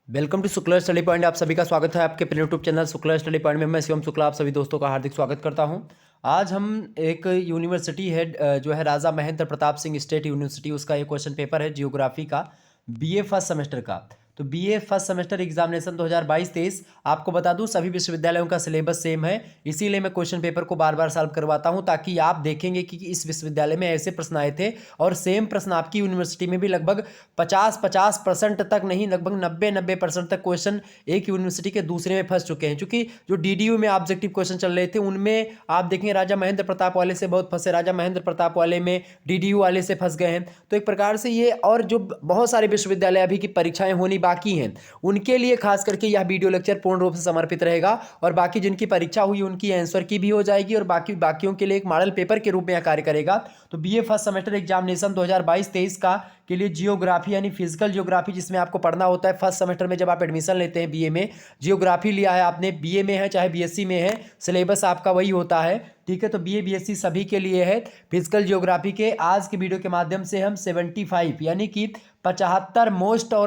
Welcome to Shukla study point. आप सभी का स्वागत है आपके अपने YouTube channel Shukla study point में। मैं शिवम शुक्ला आप सभी दोस्तों का हार्दिक स्वागत करता हूं। आज हम एक यूनिवर्सिटी है जो है राजा महेंद्र प्रताप सिंह स्टेट यूनिवर्सिटी, उसका एक क्वेश्चन पेपर है जियोग्राफी का, बीए फर्स्ट सेमेस्टर का। तो बीए फर्स्ट सेमेस्टर एग्जामिनेशन 2022-23 आपको बता दूं सभी विश्वविद्यालयों का सिलेबस सेम है, इसीलिए मैं क्वेश्चन पेपर को बार बार सॉल्व करवाता हूं ताकि आप देखेंगे कि इस विश्वविद्यालय में ऐसे प्रश्न आए थे और सेम प्रश्न आपकी यूनिवर्सिटी में भी लगभग 50% तक नहीं, लगभग 90% तक क्वेश्चन एक यूनिवर्सिटी के दूसरे में फंस चुके हैं। क्योंकि जो डीडीयू में ऑब्जेक्टिव क्वेश्चन चल रहे थे उनमें आप देखेंगे राजा महेंद्र प्रताप वाले से बहुत फंसे, राजा महेंद्र प्रताप वाले में डीडीयू वाले से फंस गए हैं। तो एक प्रकार से ये, और जो बहुत सारे विश्वविद्यालय अभी की परीक्षाएं होनी बाकी हैं उनके लिए खास करके यह वीडियो लेक्चर पूर्ण रूप से समर्पित रहेगा। और बाकी जिनकी परीक्षा हुई उनकी आंसर की भी हो जाएगी और बाकियों के लिए एक मॉडल पेपर के रूप में कार्य करेगा। तो बीए फर्स्ट सेमेस्टर एग्जामिनेशन 2022-23 का के लिए जियोग्राफी यानी फिजिकल जियोग्राफी, जिसमें आपको पढ़ना होता है फर्स्ट सेमेस्टर में जब आप एडमिशन लेते हैं बीए में, जियोग्राफी लिया है आपने, बीए में है चाहे बीएससी में है, सिलेबस आपका वही होता है। ठीक है, तो बीए बीएससी सभी के लिए है फिजिकल जियोग्राफी के। आज की वीडियो के माध्यम से हम 75 यानी कि 75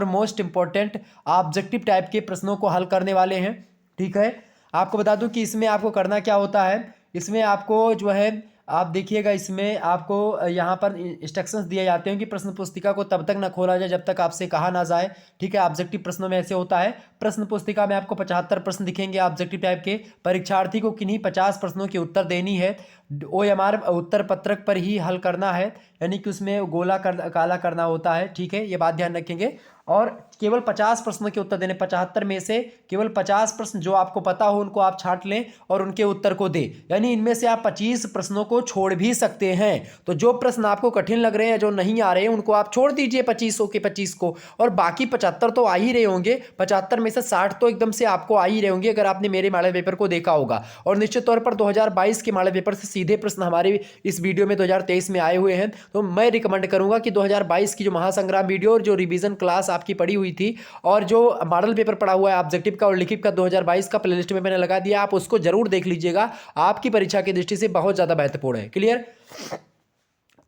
मोस्ट इंपॉर्टेंट ऑब्जेक्टिव टाइप के प्रश्नों को हल करने वाले हैं। ठीक है, आपको बता दूं कि इसमें आपको करना क्या होता है। इसमें आपको जो है, आप देखिएगा, इसमें आपको यहाँ पर इंस्ट्रक्शंस दिए जाते हैं कि प्रश्न पुस्तिका को तब तक न खोला जाए जब तक आपसे कहा ना जाए। ठीक है, ऑब्जेक्टिव प्रश्नों में ऐसे होता है, प्रश्न पुस्तिका में आपको 75 प्रश्न दिखेंगे ऑब्जेक्टिव टाइप के। परीक्षार्थी को किन्हीं 50 प्रश्नों के उत्तर देनी है, OMR उत्तर पत्रक पर ही हल करना है, यानी कि उसमें काला करना होता है। ठीक है, ये बात ध्यान रखेंगे। और केवल 50 प्रश्नों के उत्तर देने, 75 में से केवल 50 प्रश्न जो आपको पता हो उनको आप छांट लें और उनके उत्तर को दें, यानी इनमें से आप 25 प्रश्नों को छोड़ भी सकते हैं। तो जो प्रश्न आपको कठिन लग रहे हैं, जो नहीं आ रहे हैं, उनको आप छोड़ दीजिए 25 के 25 को, और बाकी 75 तो आ ही रहे होंगे। 75 में से 60 तो एकदम से आपको आ ही रहे होंगे अगर आपने मेरे मॉडल पेपर को देखा होगा। और निश्चित तौर पर 2022 के मॉडल पेपर से सीधे प्रश्न हमारे इस वीडियो में 2023 में आए हुए हैं। तो मैं रिकमेंड करूंगा कि 2022 की जो महासंग्राम वीडियो और जो रिवीजन क्लास आपकी पड़ी हुई थी और जो मॉडल पेपर पड़ा हुआ है ऑब्जेक्टिव का और लिखित का 2022 का प्लेलिस्ट में मैंने लगा दिया, आप उसको जरूर देख लीजिएगा, आपकी परीक्षा की दृष्टि से बहुत ज्यादा महत्वपूर्ण है। क्लियर।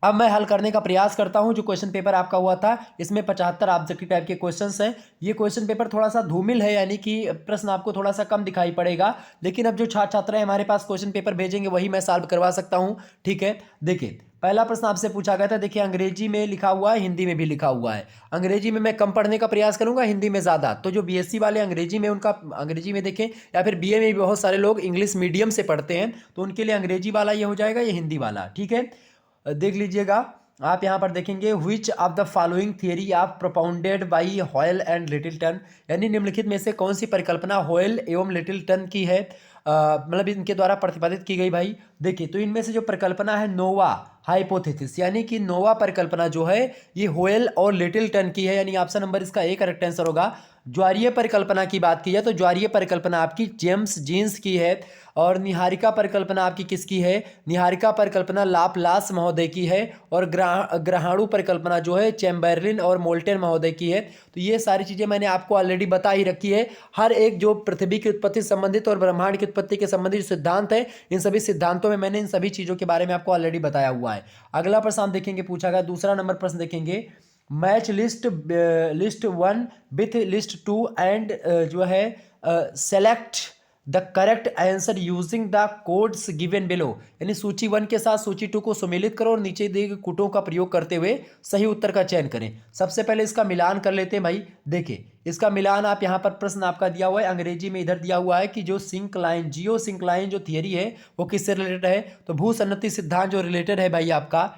अब मैं हल करने का प्रयास करता हूं। जो क्वेश्चन पेपर आपका हुआ था इसमें 75 ऑब्जेक्टिव टाइप के क्वेश्चंस हैं। ये क्वेश्चन पेपर थोड़ा सा धूमिल है, यानी कि प्रश्न आपको थोड़ा सा कम दिखाई पड़ेगा, लेकिन अब जो छात्र छात्राएं हमारे पास क्वेश्चन पेपर भेजेंगे वही मैं सॉल्व करवा सकता हूं। ठीक है, देखिए पहला प्रश्न आपसे पूछा गया था, देखिए अंग्रेजी में लिखा हुआ है, हिंदी में भी लिखा हुआ है। अंग्रेजी में मैं कम पढ़ने का प्रयास करूंगा, हिंदी में ज्यादा। तो जो बीएससी वाले अंग्रेजी में, उनका अंग्रेजी में देखें, या फिर बीए में भी बहुत सारे लोग इंग्लिश मीडियम से पढ़ते हैं, तो उनके लिए अंग्रेजी वाला ये हो जाएगा, ये हिंदी वाला। ठीक है, देख लीजिएगा, आप यहाँ पर देखेंगे which of the following theory of propounded by Hoyle and Littleton, यानी निम्नलिखित में से कौन सी परिकल्पना हॉयल एवं लिटिलटन की है, मतलब इनके द्वारा प्रतिपादित की गई। भाई देखिए, तो इनमें से जो परिकल्पना है नोवा हाइपोथेसिस, यानी कि नोवा परिकल्पना जो है ये हॉयल और लिटिलटन की है, यानी ऑप्शन नंबर इसका ए करेक्ट आंसर होगा। ज्वारीय परिकल्पना की बात की जाए तो ज्वारीय परिकल्पना आपकी जेम्स जीन्स की है। और निहारिका परिकल्पना आपकी किसकी है, निहारिका परिकल्पना लाप्लास महोदय की है। और ग्रहाणु परिकल्पना जो है चैम्बरलिन और मोल्टन महोदय की है। तो ये सारी चीजें मैंने आपको ऑलरेडी बता ही रखी है। हर एक जो पृथ्वी की उत्पत्ति से संबंधित और ब्रह्मांड की उत्पत्ति के संबंधित जो सिद्धांत है, इन सभी सिद्धांतों में मैंने इन सभी चीजों के बारे में आपको ऑलरेडी बताया हुआ है। अगला प्रश्न आप देखेंगे, पूछा गया दूसरा नंबर प्रश्न देखेंगे, match list 1 with list 2 and जो है select the correct answer using the codes given below, यानी सूची 1 के साथ सूची 2 को सुमेलित करो और नीचे दिए गए कोटों का प्रयोग करते हुए सही उत्तर का चयन करें। सबसे पहले इसका मिलान कर लेते हैं। भाई देखिए, इसका मिलान आप यहाँ पर प्रश्न आपका दिया हुआ है अंग्रेजी में, इधर दिया हुआ है कि जो सिंक्लाइन जियो सिंक्लाइन जो थियरी है वो किससे रिलेटेड है, तो भूसन्नति सिद्धांत जो रिलेटेड है भाई आपका,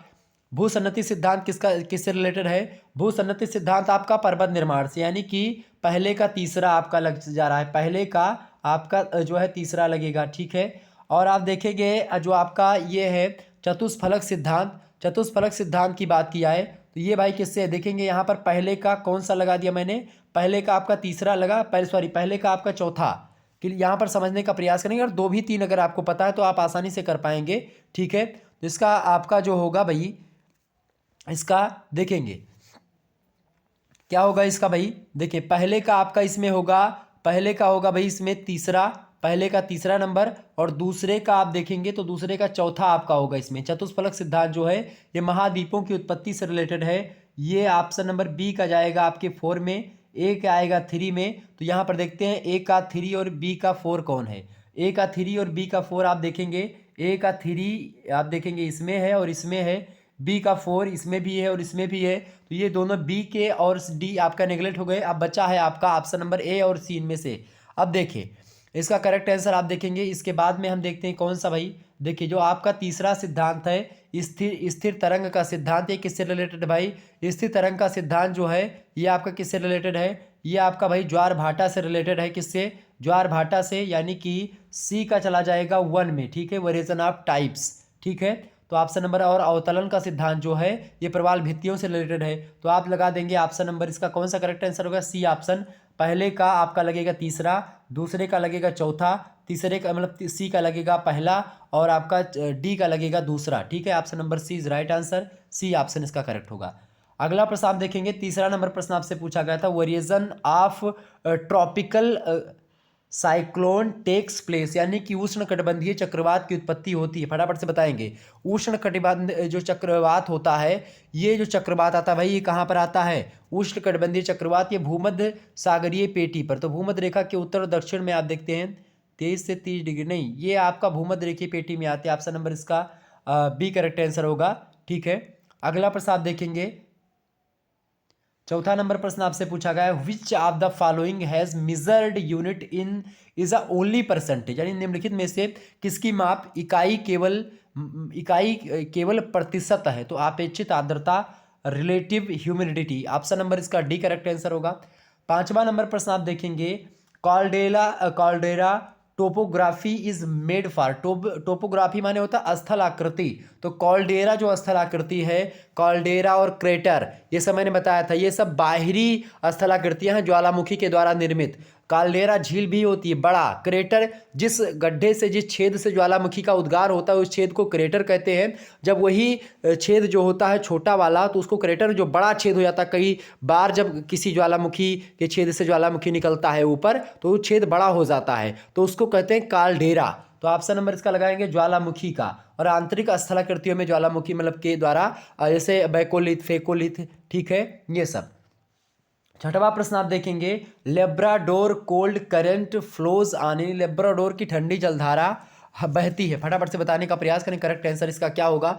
भूसन्नति सिद्धांत किससे रिलेटेड है, भूसन्नति सिद्धांत आपका पर्वत निर्माण से, यानी कि पहले का तीसरा आपका लग जा रहा है, पहले का आपका जो है तीसरा लगेगा। ठीक है, और आप देखेंगे जो आपका ये है चतुष्फलक सिद्धांत, चतुष्फलक सिद्धांत की बात किया है तो ये भाई किससे है, देखेंगे यहाँ पर पहले का कौन सा लगा दिया मैंने, पहले का आपका तीसरा लगा, पहले का आपका चौथा, कि यहाँ पर समझने का प्रयास करेंगे। और 2 भी 3 अगर आपको पता है तो आप आसानी से कर पाएंगे। ठीक है, तो इसका आपका जो होगा भाई, इसका देखेंगे क्या होगा इसका भाई, देखिए पहले का आपका इसमें होगा, पहले का होगा भाई इसमें तीसरा, पहले का तीसरा नंबर, और दूसरे का आप देखेंगे तो दूसरे का चौथा आपका होगा इसमें। चतुष्फलक सिद्धांत जो है ये महाद्वीपों की उत्पत्ति से रिलेटेड है, ये ऑप्शन नंबर बी का जाएगा आपके 4 में। ए क्या आएगा 3 में, तो यहाँ पर देखते हैं ए का 3 और बी का 4 कौन है। ए का 3 और बी का 4 आप देखेंगे, ए का 3 आप देखेंगे इसमें है और इसमें है, बी का 4 इसमें भी है और इसमें भी है, तो ये दोनों बी के और डी आपका नेगलेक्ट हो गए। अब बचा है आपका ऑप्शन नंबर ए और सी इनमें से। अब देखिए इसका करेक्ट आंसर आप देखेंगे, इसके बाद में हम देखते हैं कौन सा भाई। देखिए जो आपका तीसरा सिद्धांत है स्थिर तरंग का सिद्धांत, ये किससे रिलेटेड भाई? स्थिर तरंग का सिद्धांत जो है ये आपका किससे रिलेटेड है? ये आपका भाई ज्वार भाटा से रिलेटेड है। किससे? ज्वार भाटा से, यानी कि सी का चला जाएगा 1 में, ठीक है, वेरिएशन ऑफ टाइप्स, ठीक है। तो ऑप्शन नंबर, और अवतलन का सिद्धांत जो है ये प्रवाल भित्तियों से रिलेटेड है, तो आप लगा देंगे ऑप्शन नंबर इसका कौन सा करेक्ट आंसर होगा? C option. पहले का आपका लगेगा तीसरा, दूसरे का लगेगा चौथा, तीसरे का मतलब सी का लगेगा पहला, और आपका डी का लगेगा दूसरा, ठीक है। Option number C is right answer, C option इसका करेक्ट होगा। अगला प्रश्न आप देखेंगे, तीसरा नंबर प्रश्न आपसे पूछा गया था, variation of tropical cyclone takes place, यानी कि उष्ण कटिबंधीय चक्रवात की उत्पत्ति होती है। फटाफट से बताएंगे। उष्ण कटिबंध जो चक्रवात होता है, ये जो चक्रवात आता है भाई, ये कहाँ पर आता है? उष्ण कटिबंधीय चक्रवात ये भूमध्य सागरीय पेटी पर, तो भूमध्य रेखा के उत्तर और दक्षिण में आप देखते हैं 23 से 30 डिग्री, नहीं ये आपका भूमध्य रेखीय पेटी में आते हैं। ऑप्शन नंबर इसका बी करेक्ट आंसर होगा, ठीक है। अगला प्रश्न आप देखेंगे, चौथा नंबर प्रश्न आपसे पूछा गया है, विच of the following has measured unit in is a only percentage, यानी निम्नलिखित में से किसकी माप इकाई केवल प्रतिशत है? तो अपेक्षित आर्द्रता, रिलेटिव ह्यूमिडिटी। ऑप्शन नंबर इसका डी करेक्ट आंसर होगा। पांचवा नंबर प्रश्न आप देखेंगे, caldera topography is made for, topography माने होता है स्थल आकृति, तो कॉल्डेरा जो स्थल आकृति है, कॉल्डेरा और क्रेटर, ये सब मैंने बताया था, ये सब बाहरी स्थल आकृतियां हैं ज्वालामुखी के द्वारा निर्मित। काल्डेरा झील भी होती है बड़ा, क्रेटर जिस गड्ढे से, जिस छेद से ज्वालामुखी का उद्गार होता है उस छेद को क्रेटर कहते हैं। जब वही छेद जो होता है छोटा वाला, तो उसको क्रेटर, जो बड़ा छेद हो जाता है, कई बार जब किसी ज्वालामुखी के छेद से ज्वालामुखी निकलता है ऊपर, तो वो छेद बड़ा हो जाता है, तो उसको कहते हैं काल्डेरा। तो ऑप्शन नंबर इसका लगाएंगे ज्वालामुखी का, और आंतरिक स्थलाकृतियों में ज्वालामुखी मतलब के द्वारा, जैसे बैकोलिथ, फेकोलिथ, ठीक है, ये सब। छठवां प्रश्न आप देखेंगे, लेब्राडोर कोल्ड करंट फ्लोज आने, लेब्राडोर की ठंडी जलधारा बहती है। फटाफट से बताने का प्रयास करें, करेक्ट आंसर इसका क्या होगा?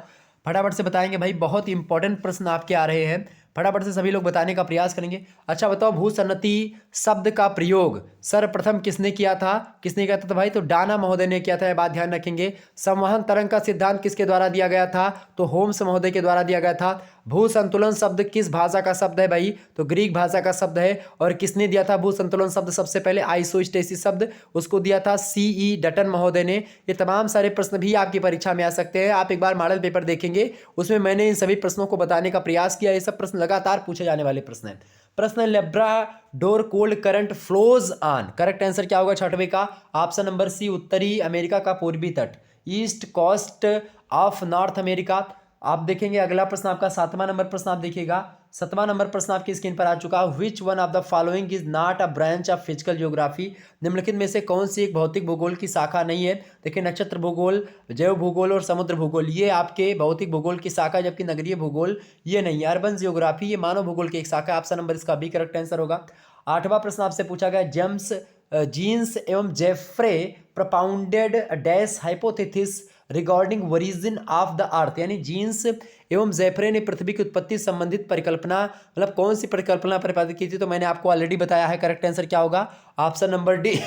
फटाफट से बताएंगे भाई, बहुत इंपॉर्टेंट प्रश्न आपके आ रहे हैं, फटाफट से सभी लोग बताने का प्रयास करेंगे। अच्छा बताओ, भूसन्नति शब्द का प्रयोग सर्वप्रथम किसने किया था? किसने किया था? तो भाई तो डाना महोदय ने किया था, यह बात ध्यान रखेंगे। संवहन तरंग का सिद्धांत किसके द्वारा दिया गया था? तो होम्स महोदय के द्वारा दिया गया था। भू संतुलन शब्द किस भाषा का शब्द है भाई? तो ग्रीक भाषा का शब्द है। और किसने दिया था भू संतुलन शब्द सबसे पहले? आइसोस्टेसिस शब्द, उसको दिया था सीई डटन महोदय ने। ये तमाम सारे प्रश्न भी आपकी परीक्षा में आ सकते हैं, आप एक बार मॉडल पेपर देखेंगे, उसमें मैंने इन सभी प्रश्नों को बताने का प्रयास किया। ये सब प्रश्न लगातार पूछे जाने वाले प्रश्न हैं। प्रश्न, Labrador cold current flows on, correct answer क्या होगा छठवें का? ऑप्शन नंबर सी, उत्तरी अमेरिका का पूर्वी तट, east coast of North America. आप देखेंगे अगला प्रश्न आपका 7वां नंबर प्रश्न आप देखिएगा। 7वां नंबर प्रश्न आपकी स्क्रीन पर आ चुका है, which one of the following is not a branch of physical geography, निम्नलिखित में से कौन सी एक भौतिक भूगोल की शाखा नहीं है? देखिए, नक्षत्र भूगोल, जैव भूगोल और समुद्र भूगोल, ये आपके भौतिक भूगोल की शाखा, जबकि नगरीय भूगोल ये नहीं है। अर्बन ज्योग्राफी ये मानव भूगोल की एक शाखा है। ऑप्शन नंबर इसका बी करेक्ट आंसर होगा। 8वां प्रश्न आपसे पूछा गया, जेम्स जीन्स एवं Jeffreys propounded dash hypothesis regarding origin of the earth, यानी जीन्स एवं जेफ्रे ने पृथ्वी की उत्पत्ति संबंधित परिकल्पना, मतलब कौन सी परिकल्पना प्रतिपादित की थी? तो मैंने आपको ऑलरेडी बताया है, करेक्ट आंसर क्या होगा? ऑप्शन नंबर डी,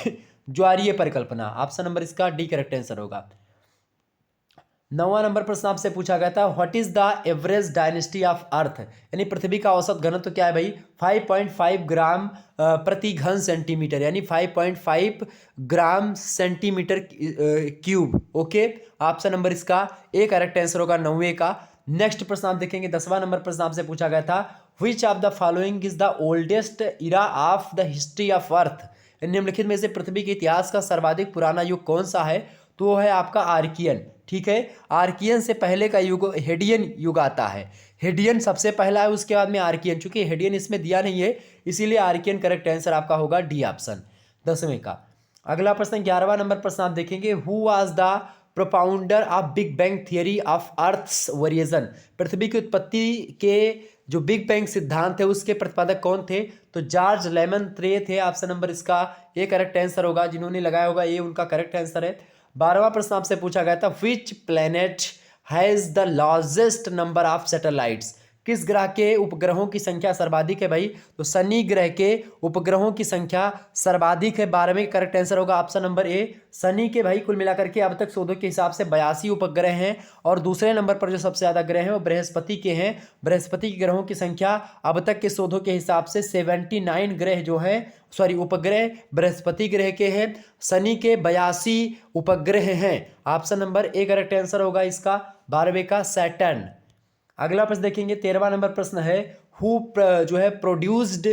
ज्वारीय परिकल्पना। ऑप्शन नंबर इसका डी करेक्ट आंसर होगा। 9वां नंबर प्रश्न आपसे पूछा गया था, what is the average dynasty of earth, यानी पृथ्वी का औसत घनत्व क्या है भाई? 5.5 ग्राम प्रति घन सेंटीमीटर, यानी 5.5 gram centimetre cube. Okay, option number इसका ए करेक्ट आंसर होगा 9वें का। नेक्स्ट प्रश्न आप देखेंगे, 10वां नंबर प्रश्न आपसे पूछा गया था, विच of the following is the oldest era of the history of earth, निम्नलिखित में से पृथ्वी के इतिहास का सर्वाधिक पुराना युग कौन सा है? तो वो है आपका आर्कियन, ठीक है। आर्कियन से पहले का युग हेडियन युग आता है, हेडियन सबसे पहला है, उसके बाद में आर्कियन, चूंकि हेडियन इसमें दिया नहीं है इसीलिए आर्कियन करेक्ट आंसर आपका होगा डी ऑप्शन 10वें का। अगला प्रश्न 11वां नंबर प्रश्न आप देखेंगे, who was the propounder of big bang theory of earth's variation, पृथ्वी की उत्पत्ति के जो बिग बैंग सिद्धांत है उसके प्रतिपादक कौन थे? तो जॉर्ज लेमैत्रे थे। ऑप्शन नंबर इसका ए करेक्ट आंसर होगा, जिन्होंने लगाया होगा ये उनका करेक्ट आंसर है। 12वां प्रश्न आपसे पूछा गया था, which planet has the largest number of satellites? किस ग्रह के उपग्रहों की संख्या सर्वाधिक है भाई? तो शनि ग्रह के उपग्रहों की संख्या सर्वाधिक है। 12वें करेक्ट आंसर होगा ऑप्शन नंबर ए। शनि के भाई कुल मिलाकर के अब तक शोधों के हिसाब से 82 उपग्रह हैं, और दूसरे नंबर पर जो सबसे ज्यादा ग्रह हैं वो बृहस्पति के हैं। बृहस्पति के ग्रहों की संख्या अब तक के शोधों के हिसाब से 79 ग्रह जो है, सॉरी उपग्रह बृहस्पति ग्रह के हैं। शनि के 82 उपग्रह हैं। Option number A correct answer होगा इसका 12वें का सैटर्न। अगला प्रश्न देखेंगे, 13वां नंबर प्रश्न है, हु जो है प्रोड्यूस्ड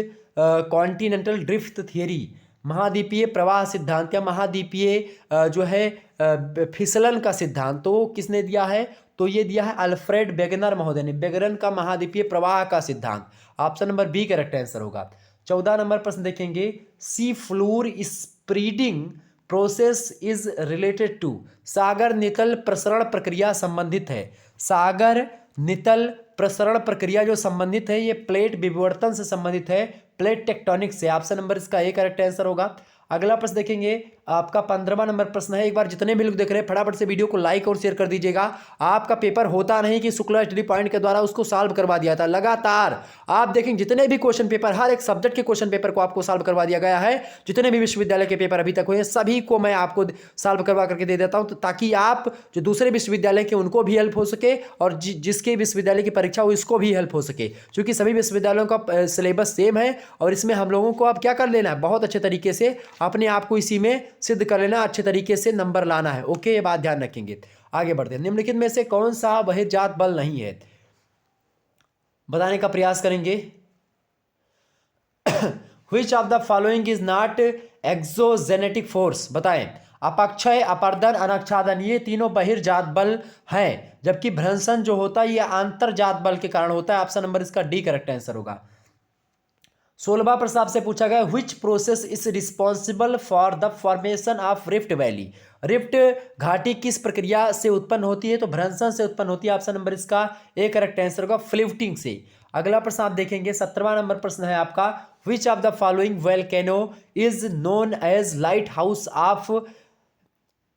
कॉन्टिनेंटल ड्रिफ्ट थियरी? महाद्वीपीय प्रवाह सिद्धांत या महाद्वीपीय जो है फिसलन का सिद्धांत तो किसने दिया है? तो ये दिया है अल्फ्रेड वेगनर महोदय ने। वेगनर का महाद्वीपीय प्रवाह का सिद्धांत। Option number B correct answer होगा। 14 नंबर प्रश्न देखेंगे, sea floor spreading process is related to? सागर नितल प्रसरण प्रक्रिया संबंधित है। सागर नितल प्रसरण प्रक्रिया जो संबंधित है ये प्लेट विवर्तन से संबंधित है, प्लेट टेक्टोनिक्स से। ऑप्शन नंबर इसका ए करेक्ट आंसर होगा। अगला प्रश्न देखेंगे, आपका 15वां नंबर प्रश्न है। एक बार जितने भी लोग देख रहे हैं फटाफट से वीडियो को लाइक और शेयर कर दीजिएगा। आपका पेपर होता नहीं कि शुक्ला स्टडी पॉइंट के द्वारा उसको सॉल्व करवा दिया था, लगातार आप देखेंगे जितने भी क्वेश्चन पेपर, हर एक सब्जेक्ट के क्वेश्चन पेपर को आपको सॉल्व करवा दिया गया है। जितने भी विश्वविद्यालय के पेपर अभी तक हुए सभी को मैं आपको सॉल्व करवा करके दे देता हूं, तो ताकि आप जो दूसरे विश्वविद्यालय के उनको भी हेल्प हो सके और जिसके विश्वविद्यालय की परीक्षा हो इसको भी हेल्प हो सके, क्योंकि सभी विश्वविद्यालयों का सिलेबस सेम है। और इसमें हम लोगों को अब क्या कर लेना है, बहुत अच्छे तरीके से अपने आप को इसी में सिद्ध कर लेना, अच्छे तरीके से नंबर लाना है। ओके, ये बात ध्यान रखेंगे। आगे बढ़ते हैं। निम्नलिखित में से कौन सा बहिर्जात बल नहीं है? बताने का प्रयास करेंगे। Which of the following is not exogenetic force? बताएं। अपक्षय, अपर्दन, अनक्षादन ये तीनों बहिर्जात बल हैं, जबकि भ्रंशन जो होता है ये आंतरजात बल के कारण होता है। ऑप्शन नंबर इसका डी करेक्ट आंसर होगा। 16वां प्रश्न आपसे पूछा गया, which process is responsible for the formation of rift valley? Rift घाटी किस प्रक्रिया से उत्पन्न होती है? तो भ्रंशन से उत्पन्न होती है। ऑप्शन नंबर इसका ए करेक्ट आंसर होगा, फ्लिफ्टिंग से। अगला प्रश्न आप देखेंगे, 17वां नंबर प्रश्न है आपका, which of the following volcano is known as lighthouse of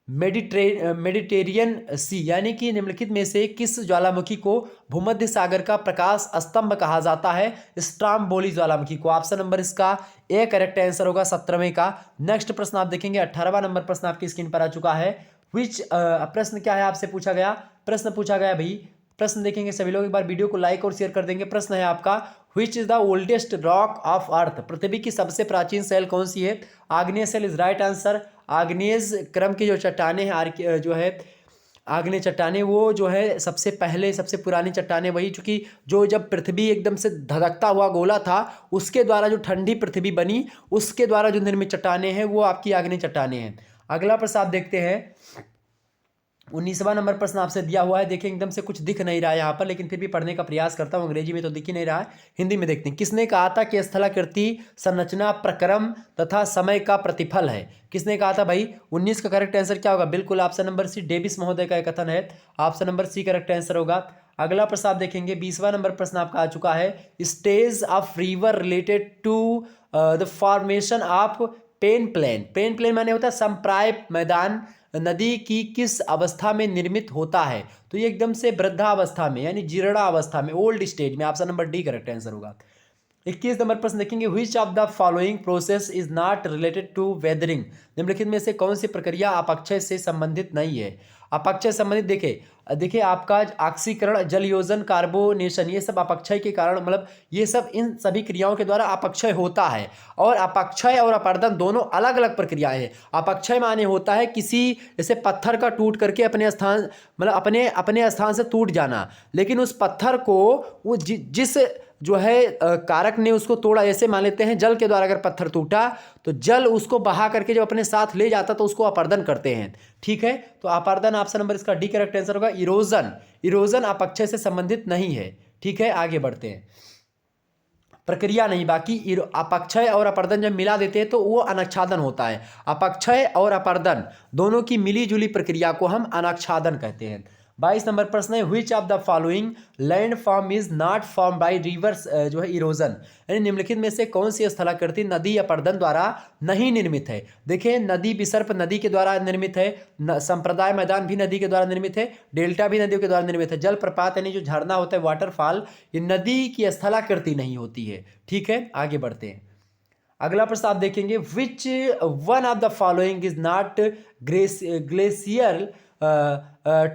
Mediterranean sea? यानी कि निम्नलिखित में से किस ज्वालामुखी को भूमध्य सागर का प्रकाश स्तंभ कहा जाता है? स्ट्रोम्बोली ज्वालामुखी को। ऑप्शन नंबर इसका ए करेक्ट आंसर होगा 17वें का। नेक्स्ट प्रश्न आप देखेंगे, 18वां नंबर प्रश्न आपकी स्क्रीन पर आ चुका है। विच प्रश्न क्या है आपसे पूछा गया? प्रश्न पूछा गया भाई, प्रश्न देखेंगे सभी लोग, एक बार वीडियो को लाइक और शेयर कर देंगे। प्रश्न है आपका, which is the oldest rock of earth? पृथ्वी की सबसे प्राचीन सेल कौन सी है? आग्नेय सेल इज राइट आंसर। आग्नेय क्रम की जो चट्टाने हैं, जो है आग्नेय चट्टाने, वो जो है सबसे पहले सबसे पुरानी चट्टाने वही, चूंकि जो जब पृथ्वी एकदम से धधकता हुआ गोला था उसके द्वारा जो ठंडी पृथ्वी बनी उसके द्वारा जो निर्मित चट्टाने हैं वो आपकी आग्नेय चट्टाने हैं। अगला प्रश्न आप देखते हैं, 19वां नंबर प्रश्न आपसे दिया हुआ है। देखिए एकदम से कुछ दिख नहीं रहा है यहाँ पर, लेकिन फिर भी पढ़ने का प्रयास करता हूँ। अंग्रेजी में तो दिख ही नहीं रहा है, हिंदी में देखते हैं। किसने कहा था कि स्थलाकृति संरचना प्रक्रम तथा समय का प्रतिफल है? किसने कहा था भाई? 19 का करेक्ट आंसर क्या होगा? बिल्कुल ऑप्शन नंबर सी, डेविस महोदय का कथन है। Option number C correct answer होगा। अगला प्रश्न आप देखेंगे, 20वां नंबर प्रश्न आपका आ चुका है, stage of river related to the formation of peneplain. Peneplain माने होता है समप्राय मैदान, नदी की किस अवस्था में निर्मित होता है? तो ये एकदम से वृद्धावस्था में, यानी जीर्णावस्था में, ओल्ड स्टेज में। Option number D correct answer होगा। 21 नंबर प्रश्न देखेंगे, which of the following process is not related to weathering? निम्नलिखित में से कौन सी प्रक्रिया अपक्षय से संबंधित नहीं है? अपक्षय संबंधित देखिए आपका ऑक्सीकरण, जलयोजन, कार्बोनेशन, ये सब अपक्षय के कारण, मतलब ये सब इन सभी क्रियाओं के द्वारा अपक्षय होता है। और अपक्षय और अपर्दन दोनों अलग अलग प्रक्रियाएं हैं। अपक्षय माने होता है किसी जैसे पत्थर का टूट करके अपने स्थान, मतलब अपने स्थान से टूट जाना, लेकिन उस पत्थर को वो जिस जो है कारक ने उसको तोड़ा, जैसे मान लेते हैं जल के द्वारा अगर पत्थर टूटा तो जल उसको बहा करके जब अपने साथ ले जाता तो उसको अपर्दन करते हैं। ठीक है, तो अपर्दन ऑप्शन नंबर इसका डी करेक्ट आंसर होगा। इरोजन अपक्षय से संबंधित नहीं है। ठीक है, आगे बढ़ते हैं। प्रक्रिया नहीं, बाकी अपक्षय और अपर्दन जब मिला देते हैं तो वो अनक्षादन होता है। अपक्षय और अपर्दन दोनों की मिली जुली प्रक्रिया को हम अनक्षादन कहते हैं। 22 नंबर प्रश्न है which of the following land form is not form by reverse जो है इरोजन, यानी निम्नलिखित में से कौन सी स्थलाकृति नदी या पर्दन द्वारा नहीं निर्मित है। देखिए नदी विसर्प नदी के द्वारा निर्मित है, संप्रदाय मैदान भी नदी के द्वारा निर्मित है, डेल्टा भी नदियों के द्वारा निर्मित है। जलप्रपात यानी जो झरना होता है वाटरफॉल, ये नदी की स्थलाकृति नहीं होती है। ठीक है, आगे बढ़ते हैं। अगला प्रश्न आप देखेंगे which one of the following is not glacier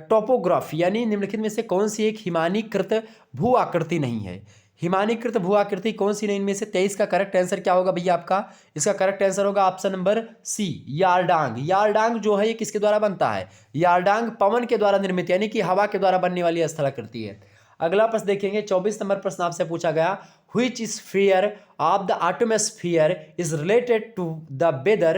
topography, यानी निम्नलिखित में से कौन सी एक हिमानीकृत भू आकृति नहीं है। हिमानीकृत भू आकृति कौन सी नहीं, इनमें से 23 का करेक्ट आंसर क्या होगा भैया आपका? इसका करेक्ट आंसर होगा option number C, yardang. Yardang जो है ये किसके द्वारा बनता है? यारडांग पवन के द्वारा निर्मित यानी कि हवा के द्वारा बनने वाली स्थलाकृति है। अगला प्रश्न देखेंगे 24 नंबर प्रश्न आपसे पूछा गया which sphere of the atmosphere is related to the weather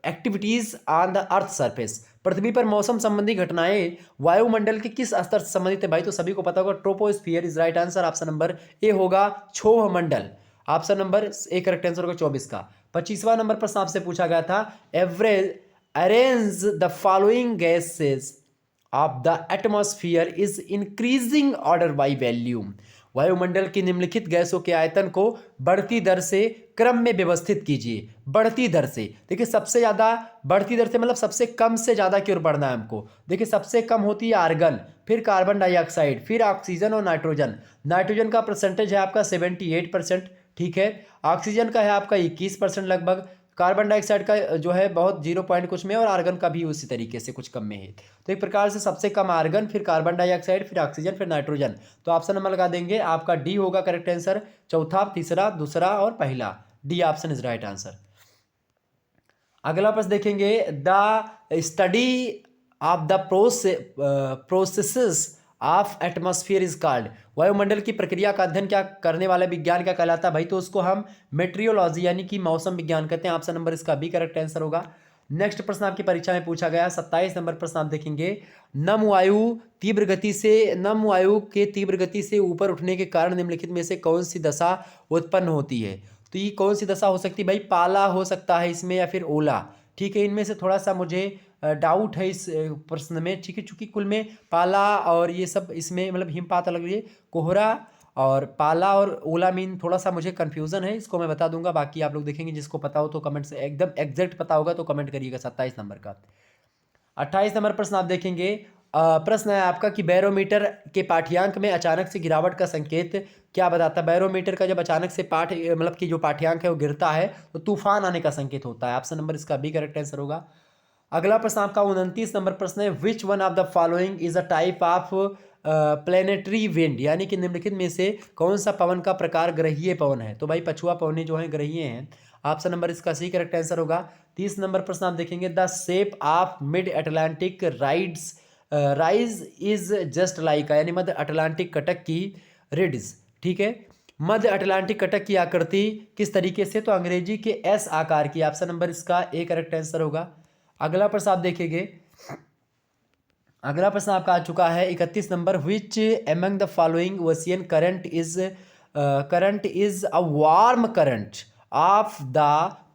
activities on the earth surface. पृथ्वी पर मौसम संबंधी घटनाएं वायुमंडल के किस स्तर से संबंधित है? भाई तो सभी को पता होगा troposphere is right answer, option number A होगा क्षोभ मंडल, option number A correct answer होगा 24 का। 25वां नंबर प्रश्न आपसे पूछा गया था average arrange the following gases of the atmosphere is increasing order by volume. वायुमंडल की निम्नलिखित गैसों के आयतन को बढ़ती दर से क्रम में व्यवस्थित कीजिए। बढ़ती दर से, देखिए सबसे ज़्यादा बढ़ती दर से मतलब सबसे कम से ज़्यादा की ओर बढ़ना है हमको। देखिए सबसे कम होती है आर्गन, फिर कार्बन डाइऑक्साइड, फिर ऑक्सीजन और नाइट्रोजन। नाइट्रोजन का परसेंटेज है आपका 78%, ठीक है। ऑक्सीजन का है आपका 21% लगभग, कार्बन डाइऑक्साइड का जो है बहुत 0 पॉइंट कुछ में, और आर्गन का भी उसी तरीके से कुछ कम में है। तो एक प्रकार से सबसे कम आर्गन, फिर कार्बन डाइऑक्साइड, फिर ऑक्सीजन, फिर नाइट्रोजन। तो ऑप्शन नंबर लगा देंगे आपका डी होगा करेक्ट आंसर। चौथा, तीसरा, दूसरा और पहला, D option is right answer. अगला प्रश्न देखेंगे the study of the processes of atmosphere is called. वायुमंडल की प्रक्रिया का अध्ययन क्या करने वाला विज्ञान क्या कहलाता है? भाई तो उसको हम मेट्रियोलॉजी यानी कि मौसम विज्ञान कहते हैं। ऑप्शन नंबर इसका बी करेक्ट आंसर होगा। नेक्स्ट प्रश्न आपकी परीक्षा में पूछा गया 27 नंबर प्रश्न आप देखेंगे नम वायु के तीव्र गति से ऊपर उठने के कारण निम्नलिखित में से कौन सी दशा उत्पन्न होती है? तो ये कौन सी दशा हो सकती है भाई? पाला हो सकता है इसमें या फिर ओला, ठीक है। इनमें से थोड़ा सा मुझे डाउट है इस प्रश्न में, ठीक है, चूंकि कुल में पाला और ये सब इसमें मतलब हिमपात अलग है, कोहरा और पाला और ओला मीन थोड़ा सा मुझे कन्फ्यूजन है, इसको मैं बता दूंगा। बाकी आप लोग देखेंगे जिसको पता हो तो कमेंट से एकदम एग्जैक्ट पता होगा तो कमेंट करिएगा। 27 नंबर का 28 नंबर प्रश्न आप देखेंगे। प्रश्न है आपका कि बैरोमीटर के पाठ्यांक में अचानक से गिरावट का संकेत क्या बताता है? बैरोमीटर का जब अचानक से पाठ मतलब कि जो पाठ्यांक है वो गिरता है तो तूफान आने का संकेत होता है। ऑप्शन नंबर इसका बी करेक्ट आंसर होगा। अगला प्रश्न आपका 29 नंबर प्रश्न है which one of the following is a type of planetary wind, यानी कि निम्नलिखित में से कौन सा पवन का प्रकार ग्रहीय पवन है? तो भाई पछुआ पवनें जो हैं ग्रहीय हैं। ऑप्शन नंबर इसका सी करेक्ट आंसर होगा। 30 नंबर प्रश्न आप देखेंगे the shape of mid Atlantic rise is just like, यानी मध्य अटलांटिक कटक की रिड्स, ठीक है। मध्य अटलांटिक कटक की आकृति किस तरीके से? तो अंग्रेजी के एस आकार की। ऑप्शन नंबर इसका ए करेक्ट आंसर होगा। अगला प्रश्न आप देखेंगे, अगला प्रश्न आपका आ चुका है 31 number which among the following ocean current is a warm current of the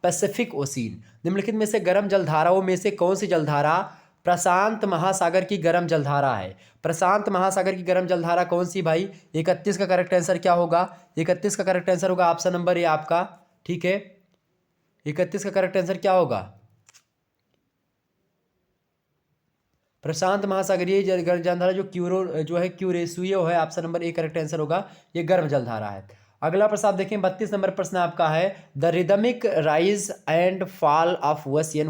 Pacific ocean. निम्नलिखित में से गर्म जलधाराओं में से कौन सी जलधारा प्रशांत महासागर की गर्म जलधारा है? प्रशांत महासागर की गर्म जलधारा कौन सी भाई? 31 का करेक्ट आंसर क्या होगा? 31 का करेक्ट आंसर होगा ऑप्शन नंबर ए आपका, ठीक है। 31 का करेक्ट आंसर क्या होगा? प्रशांत महासागरीय जलधारा जो है क्यूरेसुयो है। Option number A correct answer होगा, ये गर्म जलधारा है। अगला प्रश्न आप देखें 32 नंबर प्रश्न आपका है the rhythmic rise and fall of ocean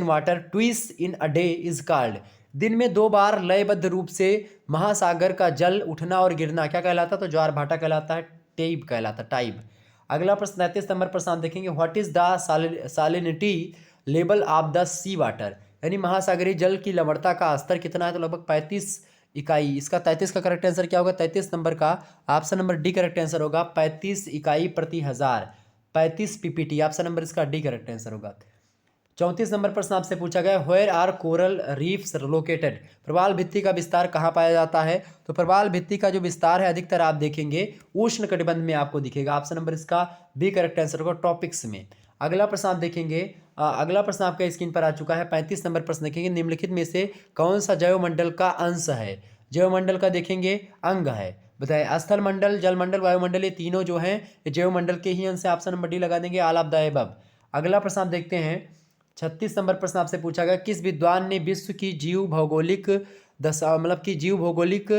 water twice in a day is called. दिन में 2 बार लयबद्ध रूप से महासागर का जल उठना और गिरना क्या कहलाता? तो ज्वार भाटा कहलाता है, टेब कहलाता है, टाइब। अगला प्रश्न 33 नंबर प्रश्न आप देखेंगे what is the salinity level of the sea water, यानी महासागरीय जल की लवणता का स्तर कितना है? तो लगभग 35 इकाई। इसका 33 का करेक्ट आंसर क्या होगा? 33 नंबर का option number D correct answer होगा, 35 इकाई प्रति हजार, 35 पीपीटी। ऑप्शन नंबर इसका डी करेक्ट आंसर होगा। 34 नंबर प्रश्न आपसे पूछा गया where are coral reefs located, प्रवाल भित्ति का विस्तार कहाँ पाया जाता है? तो प्रवाल भित्ति का जो विस्तार है अधिकतर आप देखेंगे उष्ण कटिबंध में आपको दिखेगा। ऑप्शन नंबर इसका बी करेक्ट आंसर होगा, ट्रॉपिक्स में। अगला प्रश्न आप देखेंगे अगला प्रश्न आपका स्क्रीन पर आ चुका है। 35 नंबर प्रश्न देखेंगे, निम्नलिखित में से कौन सा जैवमंडल का अंश है? जैवमंडल का देखेंगे अंग है। बताए स्थल मंडल, जल मंडल, वायुमंडल, ये तीनों जो हैं ये जैवमंडल के ही अंश है। ऑप्शन नंबर डी लगा देंगे, ऑल ऑफ द एबव। अगला प्रश्न आप देखते हैं, 36 नंबर प्रश्न आपसे पूछा गया, किस विद्वान ने विश्व की जीव भौगोलिक दशा मतलब कि जीव भौगोलिक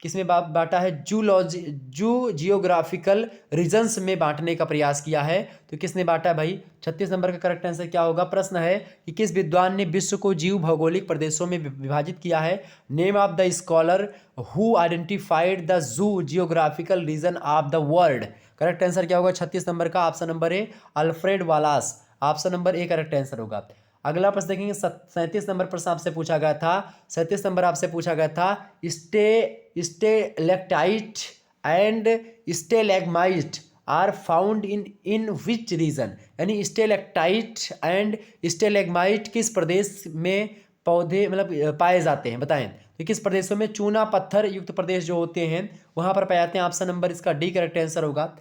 किसमें बांटा है? जू जियोग्राफिकल रीजन्स में बांटने का प्रयास किया है। तो किसने बांटा है भाई? 36 नंबर का करेक्ट आंसर क्या होगा? प्रश्न है कि किस विद्वान ने विश्व को जीव भौगोलिक प्रदेशों में विभाजित किया है? Name of the scholar who identified the zoogeographical region of the world. Correct answer क्या होगा 36 नंबर का? Option number A, Alfred Wallace. Option number A correct answer होगा। अगला प्रश्न देखेंगे, 37 नंबर प्रश्न आपसे पूछा गया था। 37 नंबर आपसे पूछा गया था, stalactite and stalagmite are found in which region? यानी स्टेलेक्टाइट एंड स्टेलेग्माइट किस प्रदेश में पौधे मतलब पाए जाते हैं? बताएं। तो किस प्रदेशों में? चूना पत्थर युक्त प्रदेश जो होते हैं वहां पर पाए जाते हैं। ऑप्शन नंबर इसका डी करेक्ट आंसर होगा।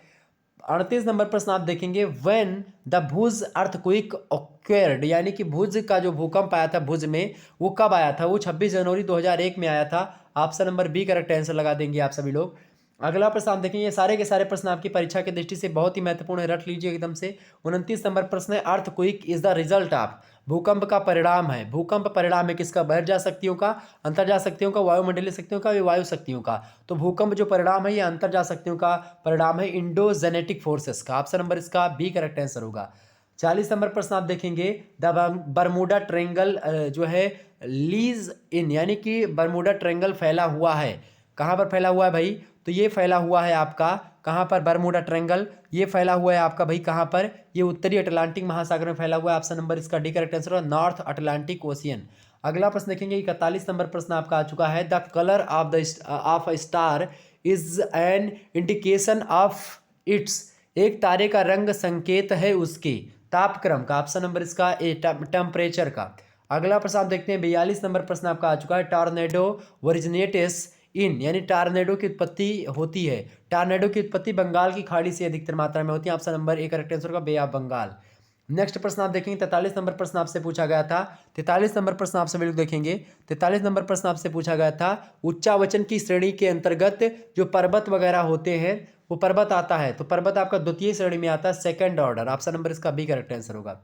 38 नंबर प्रश्न आप देखेंगे, व्हेन द भुज अर्थक्वेक ऑक्वेर्ड, यानी कि भुज का जो भूकंप आया था भुज में, वो कब आया था? वो 26 जनवरी 2001 में आया था। Option number B correct answer लगा देंगे आप सभी लोग। अगला प्रश्न आप देखेंगे, ये सारे के सारे प्रश्न आपकी परीक्षा की दृष्टि से बहुत ही महत्वपूर्ण है, रट लीजिए एकदम से। 29 नंबर प्रश्न है, earthquake is the result of, भूकंप का परिणाम है। भूकंप परिणाम है किसका? बहिर्जा शक्तियों का, अंतर्जा शक्तियों का, वायुमंडलीय शक्तियों का, वायु शक्तियों का। तो भूकंप जो परिणाम है ये अंतर्जा शक्तियों का परिणाम है, इंडोजेनेटिक फोर्सेस का। ऑप्शन नंबर इसका बी करेक्ट आंसर होगा। 40 नंबर प्रश्न आप देखेंगे, द बरमूडा ट्रायंगल जो है लीज इन, यानी कि बरमूडा ट्रायंगल फैला हुआ है। कहाँ पर फैला हुआ है भाई? तो ये फैला हुआ है आपका कहाँ पर? बरमूडा ट्रायंगल ये फैला हुआ है आपका भाई कहाँ पर? ये उत्तरी अटलांटिक महासागर में फैला हुआ है। ऑप्शन नंबर इसका डी करेक्ट आंसर होगा, नॉर्थ अटलांटिक ओशियन। अगला प्रश्न देखेंगे, 41 नंबर प्रश्न आपका आ चुका है, the colour of a star is an indication of its, एक तारे का रंग संकेत है उसके तापक्रम का। ऑप्शन नंबर इसका ए, टेम्परेचर का। अगला प्रश्न आप देखते हैं, 42 नंबर प्रश्न आपका आ चुका है, टॉर्नेडो ओरिजिनेट्स इन, यानी टॉर्नेडो की उत्पत्ति होती है। टॉर्नेडो की उत्पत्ति बंगाल की खाड़ी से अधिकतर मात्रा में होती है। Option number A correct answer का, बे ऑफ बंगाल। नेक्स्ट प्रश्न आप देखेंगे, 43 नंबर प्रश्न आपसे पूछा गया था। 43 नंबर प्रश्न आपसे बिल्कुल देखेंगे, 43 नंबर प्रश्न आपसे पूछा गया था, उच्चावचन की श्रेणी के अंतर्गत जो पर्वत वगैरह होते हैं वो पर्वत आता है, तो पर्वत आपका द्वितीय श्रेणी में आता है, सेकंड ऑर्डर। ऑप्शन नंबर इसका बी करेक्ट आंसर होगा।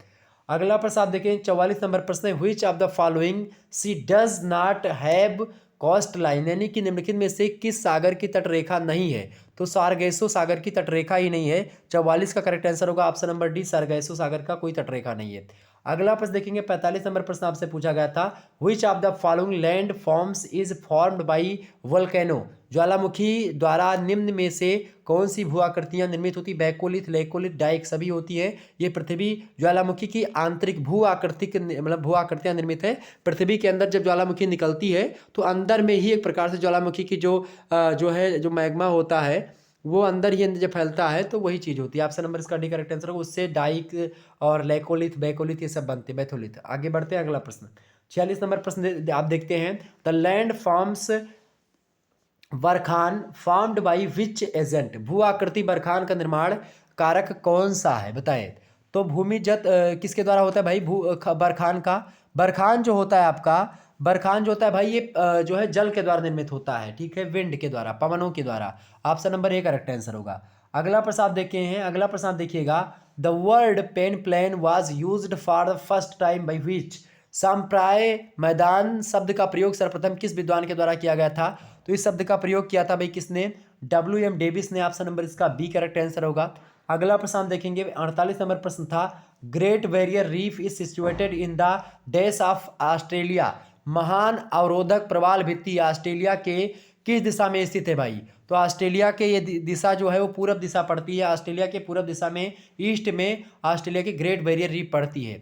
अगला प्रश्न आप देखें, 44 नंबर प्रश्न है, which of the following sea does not have coast line, यानी कि निम्नलिखित में से किस सागर की तटरेखा नहीं है? तो सारगैसो सागर की तटरेखा ही नहीं है। 44 का करेक्ट आंसर होगा ऑप्शन नंबर डी, सारगैसो सागर का कोई तटरेखा नहीं है। अगला प्रश्न देखेंगे, 45 नंबर प्रश्न आपसे पूछा गया था, which of the following land forms is formed by volcano, ज्वालामुखी द्वारा निम्न में से कौन सी भू आकृतियां निर्मित होती? बैकोलिथ, लेकोलिथ, डाइक सभी होती है। ये पृथ्वी ज्वालामुखी की आंतरिक भू आकृतिक मतलब भू आकृतियां निर्मित है। पृथ्वी के अंदर जब ज्वालामुखी निकलती है तो अंदर में ही एक प्रकार से ज्वालामुखी की जो मैग्मा होता है वो अंदर ही अंदर जब फैलता है तो वही चीज़ होती है। ऑप्शन नंबर इसका डी करेक्ट आंसर होगा। उससे डाइक और लेकोलिथ, बैकोलिथ ये सब बनते हैं, बैथोलिथ। आगे बढ़ते हैं, अगला प्रश्न 46 नंबर प्रश्न आप देखते हैं, the land forms barchan formed by which agent, भू आकृति बरखान का निर्माण कारक कौन सा है? बताएं। तो भूमिजत किसके द्वारा होता है भाई? बरखान का, बरखान जो होता है आपका, बरखान जो होता है भाई ये जो है जल के द्वारा निर्मित होता है, ठीक है, विंड के द्वारा, पवनों के द्वारा। Option number A correct answer होगा। अगला प्रश्न आप देखे हैं, अगला प्रश्न आप देखिएगा, the word peneplain was used for the first time by which, साम्प्राय मैदान शब्द का प्रयोग सर्वप्रथम किस विद्वान के द्वारा किया गया था? तो इस शब्द का प्रयोग किया था भाई किसने? WM डेविस ने। ऑप्शन नंबर इसका बी करेक्ट आंसर होगा। अगला प्रश्न हम देखेंगे, 48 नंबर प्रश्न था, great barrier reef is situated in the dash of Australia, महान अवरोधक प्रवाल भित्ति ऑस्ट्रेलिया के किस दिशा में स्थित है भाई? तो ऑस्ट्रेलिया के ये दिशा जो है वो पूरब दिशा पड़ती है। ऑस्ट्रेलिया के पूरब दिशा में ईस्ट में ऑस्ट्रेलिया की ग्रेट बैरियर रीफ पड़ती है,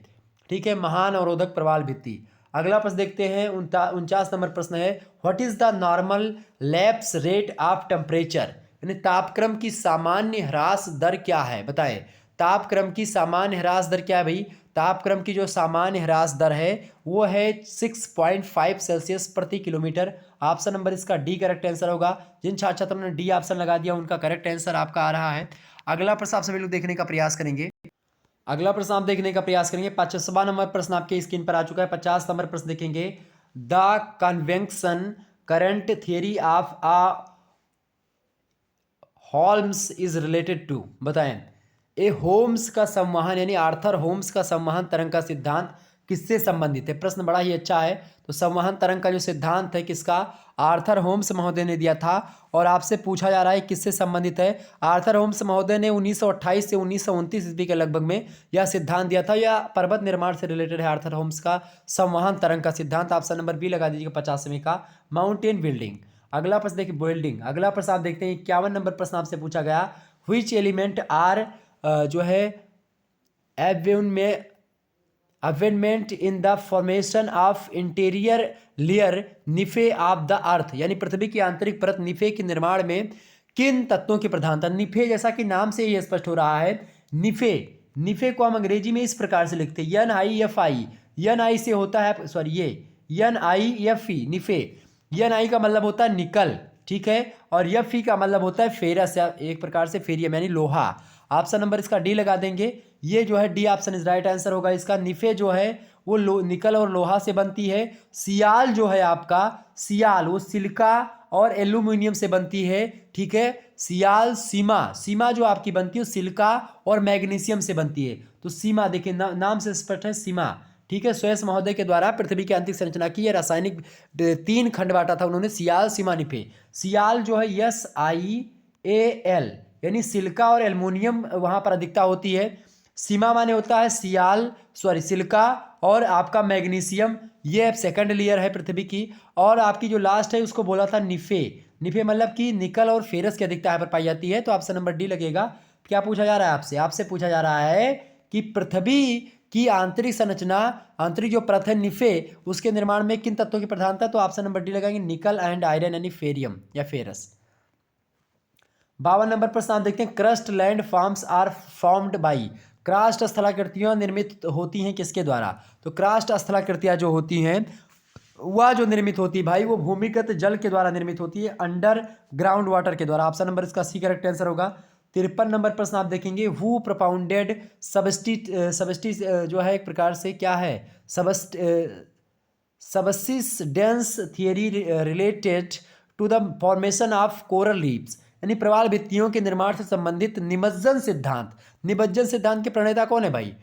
ठीक है, महान अवरोधक प्रवाल भित्ति। अगला प्रश्न देखते हैं, 49 नंबर प्रश्न है, what is the normal lapse rate of temperature, यानी तापक्रम की सामान्य ह्रास दर क्या है? बताएं। तापक्रम की सामान्य ह्रास दर क्या है भाई? तापक्रम की जो सामान्य ह्रास दर है वो है 6.5 सेल्सियस प्रति किलोमीटर। ऑप्शन नंबर इसका डी करेक्ट आंसर होगा। जिन छात्र छात्रों ने डी ऑप्शन लगा दिया उनका करेक्ट आंसर आपका आ रहा है। अगला प्रश्न आप सभी लोग देखने का प्रयास करेंगे, अगला प्रश्न आप देखने का प्रयास करेंगे। 50वां नंबर प्रश्न आपके स्क्रीन पर आ चुका है। 50 नंबर प्रश्न देखेंगे। The convection current theory of a Holmes is related to, बताएं। ए होम्स का संवहन यानी आर्थर होम्स का संवहन तरंग का सिद्धांत किससे संबंधित है? प्रश्न बड़ा ही अच्छा है। तो संवहन तरंग का जो सिद्धांत है किसका? आर्थर होम्स महोदय ने दिया था। और आपसे पूछा जा रहा है किससे संबंधित है। आर्थर होम्स महोदय ने 1928 से 1929 ईस्वी के लगभग में यह सिद्धांत दिया था। यह पर्वत निर्माण से रिलेटेड है। आर्थर होम्स का संवहन तरंग का सिद्धांत। ऑप्शन नंबर बी लगा दीजिएगा 50वें का, माउंटेन बिल्डिंग। अगला प्रश्न देखिए, बिल्डिंग। अगला प्रश्न आप देखते हैं 51 नंबर प्रश्न आपसे पूछा गया। व्हिच एलिमेंट आर जो है involvement in the formation of interior layer NiFe of the earth, यानी पृथ्वी की आंतरिक परत निफे के निर्माण में किन तत्वों की प्रधानता? निफे जैसा कि नाम से ही स्पष्ट हो रहा है, निफे, निफे को हम अंग्रेजी में इस प्रकार से लिखते हैं NIFI। NI से होता है, सॉरी ये NIFE, निफे। NI का मतलब होता है निकल, ठीक है, और FE का मतलब होता है फेरस, या एक प्रकार से फेरियम यानी लोहा। ऑप्शन नंबर इसका डी लगा देंगे। ये जो है D option is right answer होगा इसका। निफे जो है वो निकल और लोहा से बनती है। सियाल जो है आपका, सियाल वो सिलिका और एल्यूमिनियम से बनती है, ठीक है। सियाल, सीमा, सीमा जो आपकी बनती है सिलिका और मैग्नीशियम से बनती है। तो सीमा देखिए नाम से स्पष्ट है, सीमा, ठीक है। स्वेस महोदय के द्वारा पृथ्वी की आंतरिक संरचना की रासायनिक 3 खंड बांटा था उन्होंने, सियाल, सीमा, निफे। सियाल जो है SIAL यानी सिलिका और एल्युमिनियम वहां पर अधिकता होती है। सीमा माने होता है सिलिका और आपका मैग्नीशियम, ये सेकंड लेयर है पृथ्वी की। और आपकी जो लास्ट है उसको बोला था निफे। निफे मतलब कि निकल और फेरस की अधिकता यहाँ पर पाई जाती है। तो ऑप्शन नंबर डी लगेगा। क्या पूछा जा रहा है आपसे? आपसे पूछा जा रहा है कि पृथ्वी की आंतरिक संरचना, आंतरिक जो परत है निफे, उसके निर्माण में किन तत्वों की प्रधानता? तो ऑप्शन नंबर डी लगाएंगे, निकल एंड आयरन यानी फेरियम या फेरस। 52 नंबर प्रश्न आप देखते हैं। Karst landforms are formed by, karst स्थलाकृतियां निर्मित होती हैं किसके द्वारा? तो क्रास्ट स्थलाकृतियां जो होती हैं वह जो निर्मित होती है भाई, वो भूमिगत जल के द्वारा निर्मित होती है, अंडर ग्राउंड वाटर के द्वारा। ऑप्शन नंबर इसका सी करेक्ट आंसर होगा। 53 नंबर प्रश्न आप देखेंगे। हु प्रोपाउंडेड सबस्टी जो है एक प्रकार से क्या है, subsidence theory related to the formation of coral reefs, यानी प्रवाल भित्तियों के निर्माण से संबंधित निमज्जन सिद्धांत। निमज्जन सिद्धांत के प्रणेता कौन है भाई?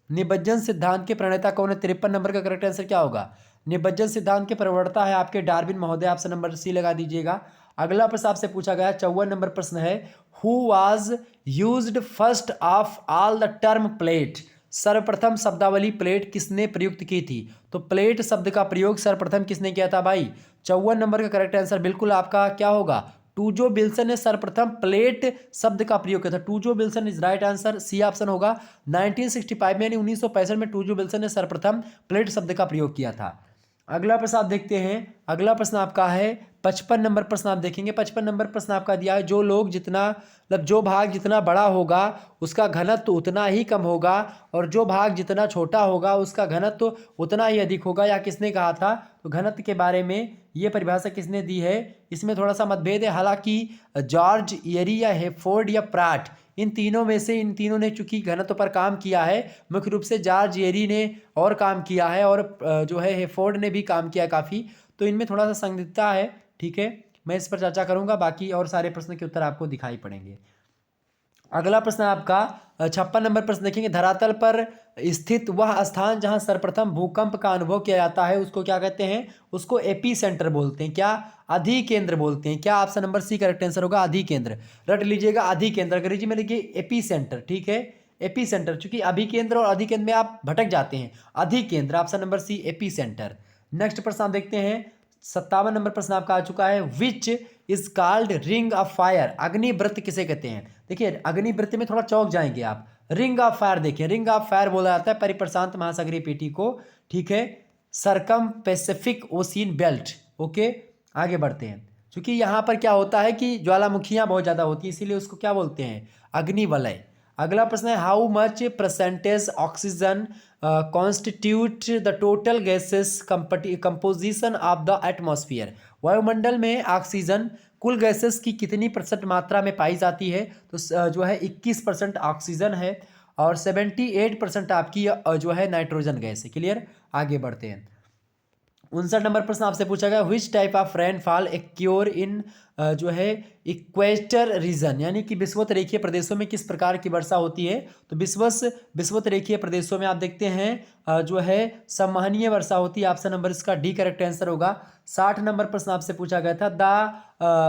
निमज्जन सिद्धांत के प्रणेता कौन है? 53 नंबर का करेक्ट आंसर क्या होगा? निमज्जन सिद्धांत के प्रवर्ता है आपके डार्विन महोदय। ऑप्शन नंबर सी लगा दीजिएगा। अगला प्रश्न आपसे पूछा गया 54 नंबर प्रश्न है। Who was used first of all the term plate, सर्वप्रथम शब्दावली प्लेट किसने प्रयुक्त की थी? तो प्लेट शब्द का प्रयोग सर्वप्रथम किसने किया था भाई? 54 नंबर का करेक्ट आंसर बिल्कुल आपका क्या होगा? टूजो विल्सन ने सर्वप्रथम प्लेट शब्द का प्रयोग किया था। Tuzo Wilson is right answer, C option होगा। 1965 में यानी 1965 में टूजो विल्सन ने सर्वप्रथम प्लेट शब्द का प्रयोग किया था। अगला प्रश्न आप देखते हैं। अगला प्रश्न आपका है 55 नंबर प्रश्न आप देखेंगे। 55 नंबर प्रश्न आपका दिया है, जो लोग जितना मतलब जो भाग जितना बड़ा होगा उसका घनत्व तो उतना ही कम होगा, और जो भाग जितना छोटा होगा उसका घनत्व तो उतना ही अधिक होगा। या किसने कहा था? तो घनत्व के बारे में ये परिभाषा किसने दी है? इसमें थोड़ा सा मतभेद है। हालांकि जॉर्ज एरी या हेफोर्ड या प्राट, इन तीनों में से इन तीनों ने चूंकि घनत्व पर काम किया है, मुख्य रूप से जॉर्ज एरी ने और काम किया है, और जो है हेफोर्ड ने भी काम किया काफ़ी। तो इनमें थोड़ा सा संदिग्धता है, ठीक है। मैं इस पर चर्चा करूंगा, बाकी और सारे प्रश्न के उत्तर आपको दिखाई पड़ेंगे। अगला प्रश्न आपका 56 नंबर प्रश्न देखेंगे। धरातल पर स्थित वह स्थान जहां सर्वप्रथम भूकंप का अनुभव किया जाता है उसको क्या कहते हैं? उसको एपी सेंटर बोलते हैं। क्या? अधिकेंद्र बोलते हैं। क्या? Option number C correct answer होगा, अधिकेंद्र। रट लीजिएगा, अधिकेंद्र अंग्रेजी में लिखिए एपी सेंटर, ठीक है। एपी सेंटर, चूंकि अभिकेंद्र और अधिकेंद्र में आप भटक जाते हैं। अधिकेंद्र, option number C epicentre. Next प्रश्न आप देखते हैं। 57 नंबर प्रश्न आपका आ चुका है। Which is called ring of fire, अग्निवृत्त किसे कहते हैं? देखिए अग्निवृत्त में थोड़ा चौंक जाएंगे आप। रिंग ऑफ फायर देखिए, रिंग ऑफ फायर बोला जाता है परिप्रशांत महासागरीय पेटी को, ठीक है। सरकम पैसिफिक ओशियन बेल्ट, ओके। आगे बढ़ते हैं। क्योंकि यहाँ पर क्या होता है कि ज्वालामुखियाँ बहुत ज़्यादा होती है, इसीलिए उसको क्या बोलते हैं? अग्निवलय। अगला प्रश्न है। How much percentage oxygen constitute the total gases composition of the atmosphere, वायुमंडल में ऑक्सीजन कुल गैसेस की कितनी प्रतिशत मात्रा में पाई जाती है? तो जो है 21% ऑक्सीजन है। और 78% आपकी जो है नाइट्रोजन गैस है। क्लियर, आगे बढ़ते हैं। 59 नंबर प्रश्न आपसे पूछा गया, which type of rainfall occur in जो है इक्वेटर रीजन, यानी कि विषुवत रेखीय प्रदेशों में किस प्रकार की वर्षा होती है। तो विषुवत रेखीय प्रदेशों में आप देखते हैं जो है संवहनीय वर्षा होती है। ऑप्शन नंबर इसका डी करेक्ट आंसर होगा। 60 नंबर प्रश्न आपसे पूछा गया था,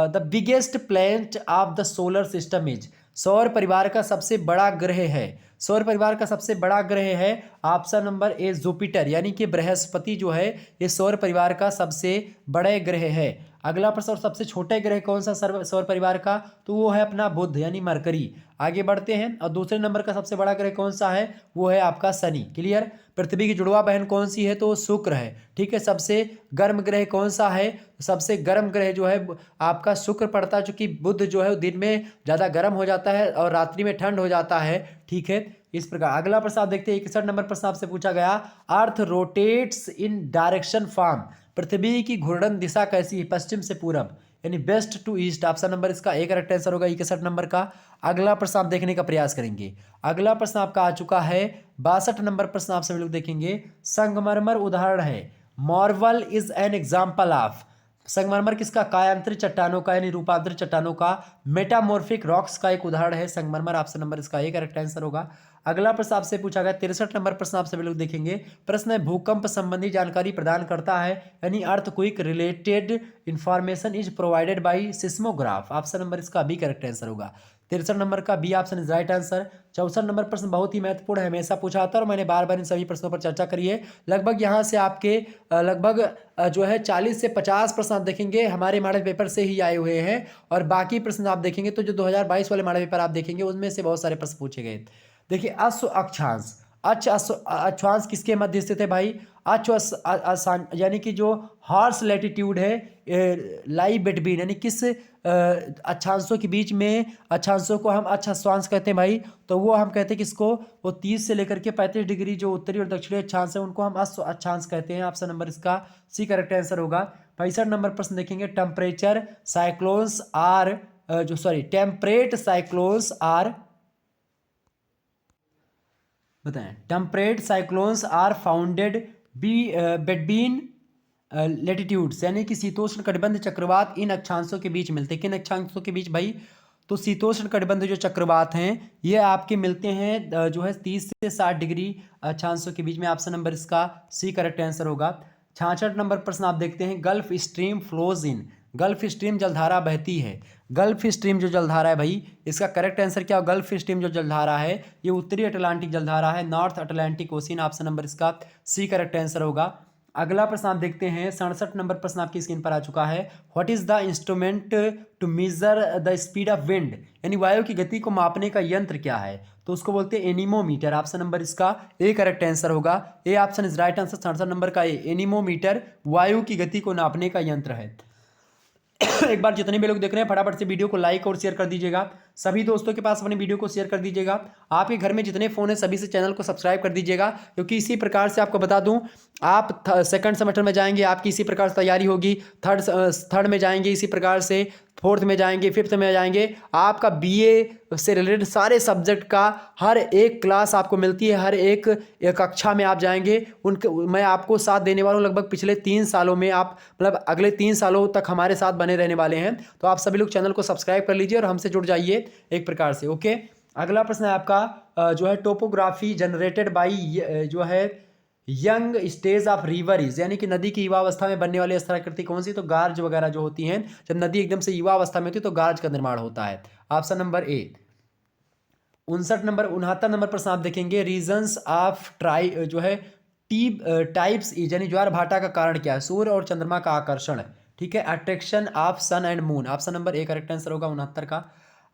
the biggest planet of the solar system is, सौर परिवार का सबसे बड़ा ग्रह है, सौर परिवार का सबसे बड़ा ग्रह है ऑप्शन नंबर ए जुपिटर, यानी कि बृहस्पति जो है ये सौर परिवार का सबसे बड़े ग्रह है। अगला प्रश्न, और सबसे छोटे ग्रह कौन सा सौर परिवार का, तो वो है अपना बुध यानी मरकरी। आगे बढ़ते हैं, और दूसरे नंबर का सबसे बड़ा ग्रह कौन सा है, वो है आपका शनि। क्लियर, पृथ्वी की जुड़वा बहन कौन सी है, तो वो शुक्र है। ठीक है, सबसे गर्म ग्रह कौन सा है, सबसे गर्म ग्रह जो है आपका शुक्र पड़ता है, चूंकि बुध जो है दिन में ज़्यादा गर्म हो जाता है और रात्रि में ठंड हो जाता है। ठीक है, इस प्रकार। अगला प्रश्न आप देखते हैं, 61 नंबर प्रश्न आपसे पूछा गया, earth rotates in direction from, पृथ्वी की घूर्णन दिशा कैसी है, पश्चिम से पूरब, यानी west to east. Option number इसका ए करेक्ट आंसर होगा 61 नंबर का। अगला प्रश्न आप देखने का प्रयास करेंगे। अगला प्रश्न आपका आ चुका है 62 नंबर प्रश्न आप सभी लोग देखेंगे, संगमरमर उदाहरण है, marble is an example of, संगमरमर किसका, कायांतरित चट्टानों का यानी रूपांतरित चट्टानों का, मेटामॉर्फिक रॉक्स का एक उदाहरण है संगमरमर। ऑप्शन नंबर इसका ए करेक्ट आंसर होगा। अगला प्रश्न आपसे पूछा गया 63 नंबर प्रश्न आप सभी लोग देखेंगे, प्रश्न है भूकंप संबंधी जानकारी प्रदान करता है, यानी earthquake related information is provided by seismograph. Option number इसका बी करेक्ट आंसर होगा। 63 नंबर का B option is right answer. 64 number प्रश्न बहुत ही महत्वपूर्ण है, हमेशा पूछा आता है और मैंने बार बार इन सभी प्रश्नों पर चर्चा करी है। लगभग यहाँ से आपके लगभग जो है 40 से 50 प्रश्न आप देखेंगे हमारे मॉडल पेपर से ही आए हुए हैं, और बाकी प्रश्न आप देखेंगे तो जो 2022 वाले मॉडल पेपर आप देखेंगे उनमें से बहुत सारे प्रश्न पूछे गए। देखिए, अश्व अक्षांश, अक्षांश किसके मध्य स्थित है भाई, यानी कि जो हॉर्स लैटिट्यूड है लाई बिटवीन, यानी किस अक्षांशों के बीच में, अक्षांशों को हम अक्षांश कहते हैं भाई, तो वो हम कहते हैं किसको, वो 30 से लेकर के 35 डिग्री जो उत्तरी और दक्षिणी अक्षांश है उनको हम अक्षांश कहते हैं। ऑप्शन नंबर इसका सी करेक्ट आंसर होगा। 65 नंबर प्रश्न देखेंगे, temperature cyclones are temperate cyclones are, बताएं, temperate cyclones are founded between latitudes, यानी कि शीतोष्ण कटिबंध चक्रवात इन अक्षांशों के बीच मिलते हैं। किन अक्षांशों के बीच भाई, तो शीतोष्ण कटिबंध जो चक्रवात हैं ये आपके मिलते हैं जो है 30 से 60 डिग्री अक्षांशों के बीच में। ऑप्शन नंबर इसका सी करेक्ट आंसर होगा। 66 नंबर प्रश्न आप देखते हैं, gulf stream flows in, gulf stream जलधारा बहती है, गल्फ स्ट्रीम जो जलधारा है भाई इसका करेक्ट आंसर क्या, गल्फ स्ट्रीम जो जलधारा है ये उत्तरी अटलांटिक जलधारा है, north Atlantic ocean. Option number इसका सी करेक्ट आंसर होगा। अगला प्रश्न आप देखते हैं, 67 नंबर प्रश्न आपकी स्क्रीन पर आ चुका है, what is the instrument to measure the speed of wind, यानी वायु की गति को मापने का यंत्र क्या है, तो उसको बोलते हैं एनीमोमीटर। ऑप्शन नंबर इसका ए करेक्ट आंसर होगा। A option is right answer. 67 number का ए, एनीमोमीटर वायु की गति को नापने का यंत्र है। एक बार जितने भी लोग देख रहे हैं फटाफट से वीडियो को लाइक और शेयर कर दीजिएगा, सभी दोस्तों के पास अपने वीडियो को शेयर कर दीजिएगा। आपके घर में जितने फ़ोन हैं सभी से चैनल को सब्सक्राइब कर दीजिएगा, क्योंकि इसी प्रकार से आपको बता दूं, आप सेकंड सेमेस्टर में जाएंगे आपकी इसी प्रकार से तैयारी होगी, थर्ड में जाएंगे इसी प्रकार से, फोर्थ में जाएंगे, फिफ्थ में जाएंगे, आपका बीए से रिलेटेड सारे सब्जेक्ट का हर एक क्लास आपको मिलती है, हर एक कक्षा में आप जाएंगे उनके, मैं आपको साथ देने वाला हूँ। लगभग पिछले 3 सालों में आप मतलब अगले 3 सालों तक हमारे साथ बने रहने वाले हैं, तो आप सभी लोग चैनल को सब्सक्राइब कर लीजिए और हमसे जुड़ जाइए एक प्रकार से। ओके, अगला प्रश्न है आपका जो है टोपोग्राफी जनरेटेड बाई जो है young stage of river is, यानी कि नदी की युवावस्था में बनने वाली स्थलाकृति कौन सी, तो गार्ज वगैरह जो होती हैं, जब नदी एकदम से युवावस्था में होती है तो गार्ज का निर्माण होता है। ऑप्शन नंबर ए। 69 नंबर प्रश्न आप देखेंगे, रीजन्स ऑफ जो है टाइप्स इज, यानी ज्वार भाटा का कारण क्या है, सूर्य और चंद्रमा का आकर्षण। ठीक है, attraction of sun and moon. Option number A correct answer होगा 69 का।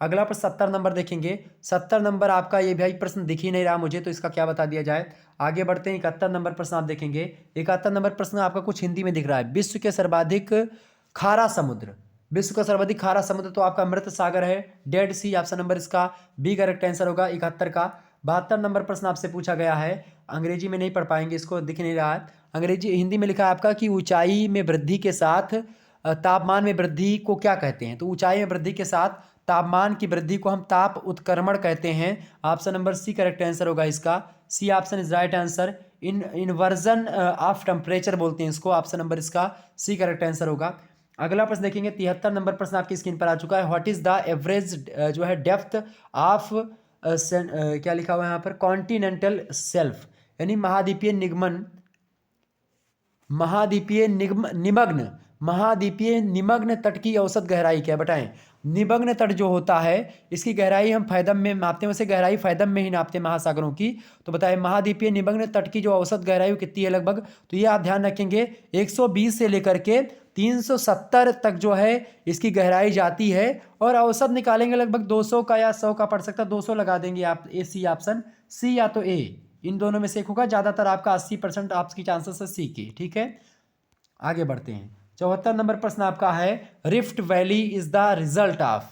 अगला प्रश्न 70 नंबर देखेंगे, 70 नंबर आपका ये भाई प्रश्न दिख ही नहीं रहा मुझे, तो इसका क्या बता दिया जाए। आगे बढ़ते हैं, 71 नंबर प्रश्न आप देखेंगे, 71 नंबर प्रश्न आपका कुछ हिंदी में दिख रहा है, विश्व के सर्वाधिक खारा समुद्र, विश्व का सर्वाधिक खारा समुद्र तो आपका अमृत सागर है, डेड सी। ऑप्शन नंबर इसका बी करेक्ट आंसर होगा 71 का। 72 नंबर प्रश्न आपसे पूछा गया है, अंग्रेजी में नहीं पढ़ पाएंगे, इसको दिख नहीं रहा है, अंग्रेजी हिंदी में लिखा है आपका कि ऊंचाई में वृद्धि के साथ तापमान में वृद्धि को क्या कहते हैं, तो ऊंचाई में वृद्धि के साथ तापमान की वृद्धि को हम ताप उत्क्रमण कहते हैं। Option number C correct answer होगा इसका। C option is right answer. Inversion of temperature बोलते हैं इसको। ऑप्शन नंबर इसका सी करेक्ट आंसर होगा। अगला प्रश्न देखेंगे, 73 नंबर प्रश्न आपकी स्क्रीन पर आ चुका है। व्हाट इज द एवरेज जो है डेप्थ ऑफ क्या लिखा हुआ है यहाँ पर, कॉन्टिनेंटल शेल्फ, यानी महाद्वीपीय निगमन, महाद्वीपीय निमग्न तट की औसत गहराई क्या है, बताएं। निमग्न तट जो होता है इसकी गहराई हम फैदम में नापते हैं, वैसे गहराई फैदम में ही नापते हैं महासागरों की। तो बताएं महाद्वीपीय निमग्न तट की जो औसत गहराई कितनी है लगभग, तो ये आप ध्यान रखेंगे 120 से लेकर के 370 तक जो है इसकी गहराई जाती है। और औसत निकालेंगे लगभग 200 का या 100 का पड़ सकता है, 200 लगा देंगे आप। ए सी ऑप्शन, सी या तो ए, इन दोनों में से एक होगा। ज़्यादातर आपका 80% आपकी चांसेस है सी की। ठीक है, आगे बढ़ते हैं। 74 नंबर प्रश्न आपका है, rift valley is the result of,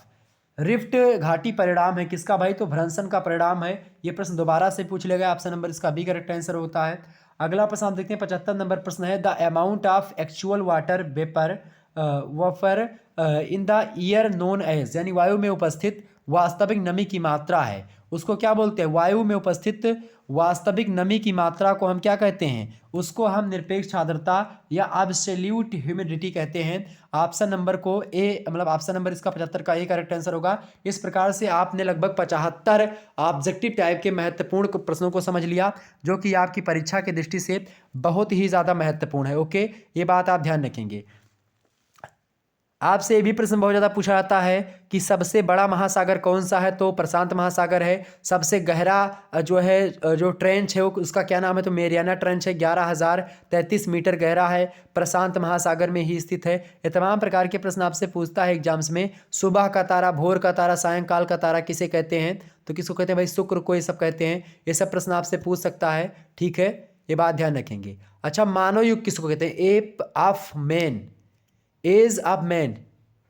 rift घाटी परिणाम है किसका भाई, तो भ्रंशन का परिणाम है। ये प्रश्न दोबारा से पूछ लिया गया, ऑप्शन नंबर इसका बी करेक्ट आंसर होता है। अगला प्रश्न आप देखते हैं 75 नंबर प्रश्न है, the amount of actual water vapour vapour in the air known as, यानी वायु में उपस्थित वास्तविक नमी की मात्रा है, उसको क्या बोलते हैं, वायु में उपस्थित वास्तविक नमी की मात्रा को हम क्या कहते हैं, उसको हम निरपेक्ष आर्द्रता या एब्सोल्यूट ह्यूमिडिटी कहते हैं। ऑप्शन नंबर को ए, मतलब ऑप्शन नंबर इसका 75 का ए करेक्ट आंसर होगा। इस प्रकार से आपने लगभग 75 ऑब्जेक्टिव टाइप के महत्वपूर्ण प्रश्नों को समझ लिया, जो कि आपकी परीक्षा की दृष्टि से बहुत ही ज़्यादा महत्वपूर्ण है। ओके, ये बात आप ध्यान रखेंगे। आपसे ये भी प्रश्न बहुत ज़्यादा पूछा जाता है कि सबसे बड़ा महासागर कौन सा है, तो प्रशांत महासागर है। सबसे गहरा जो है जो ट्रेंच है वो उसका क्या नाम है, तो मेरियाना ट्रेंच है, 11,033 मीटर गहरा है, प्रशांत महासागर में ही स्थित है। ये तमाम प्रकार के प्रश्न आपसे पूछता है एग्जाम्स में। सुबह का तारा, भोर का तारा, सायंकाल का तारा किसे कहते हैं, तो किसको कहते हैं भाई, शुक्र को ये सब कहते हैं। ये सब प्रश्न आपसे पूछ सकता है। ठीक है, ये बात ध्यान रखेंगे। अच्छा, मानव युग किसको कहते हैं, ape of man, age of man,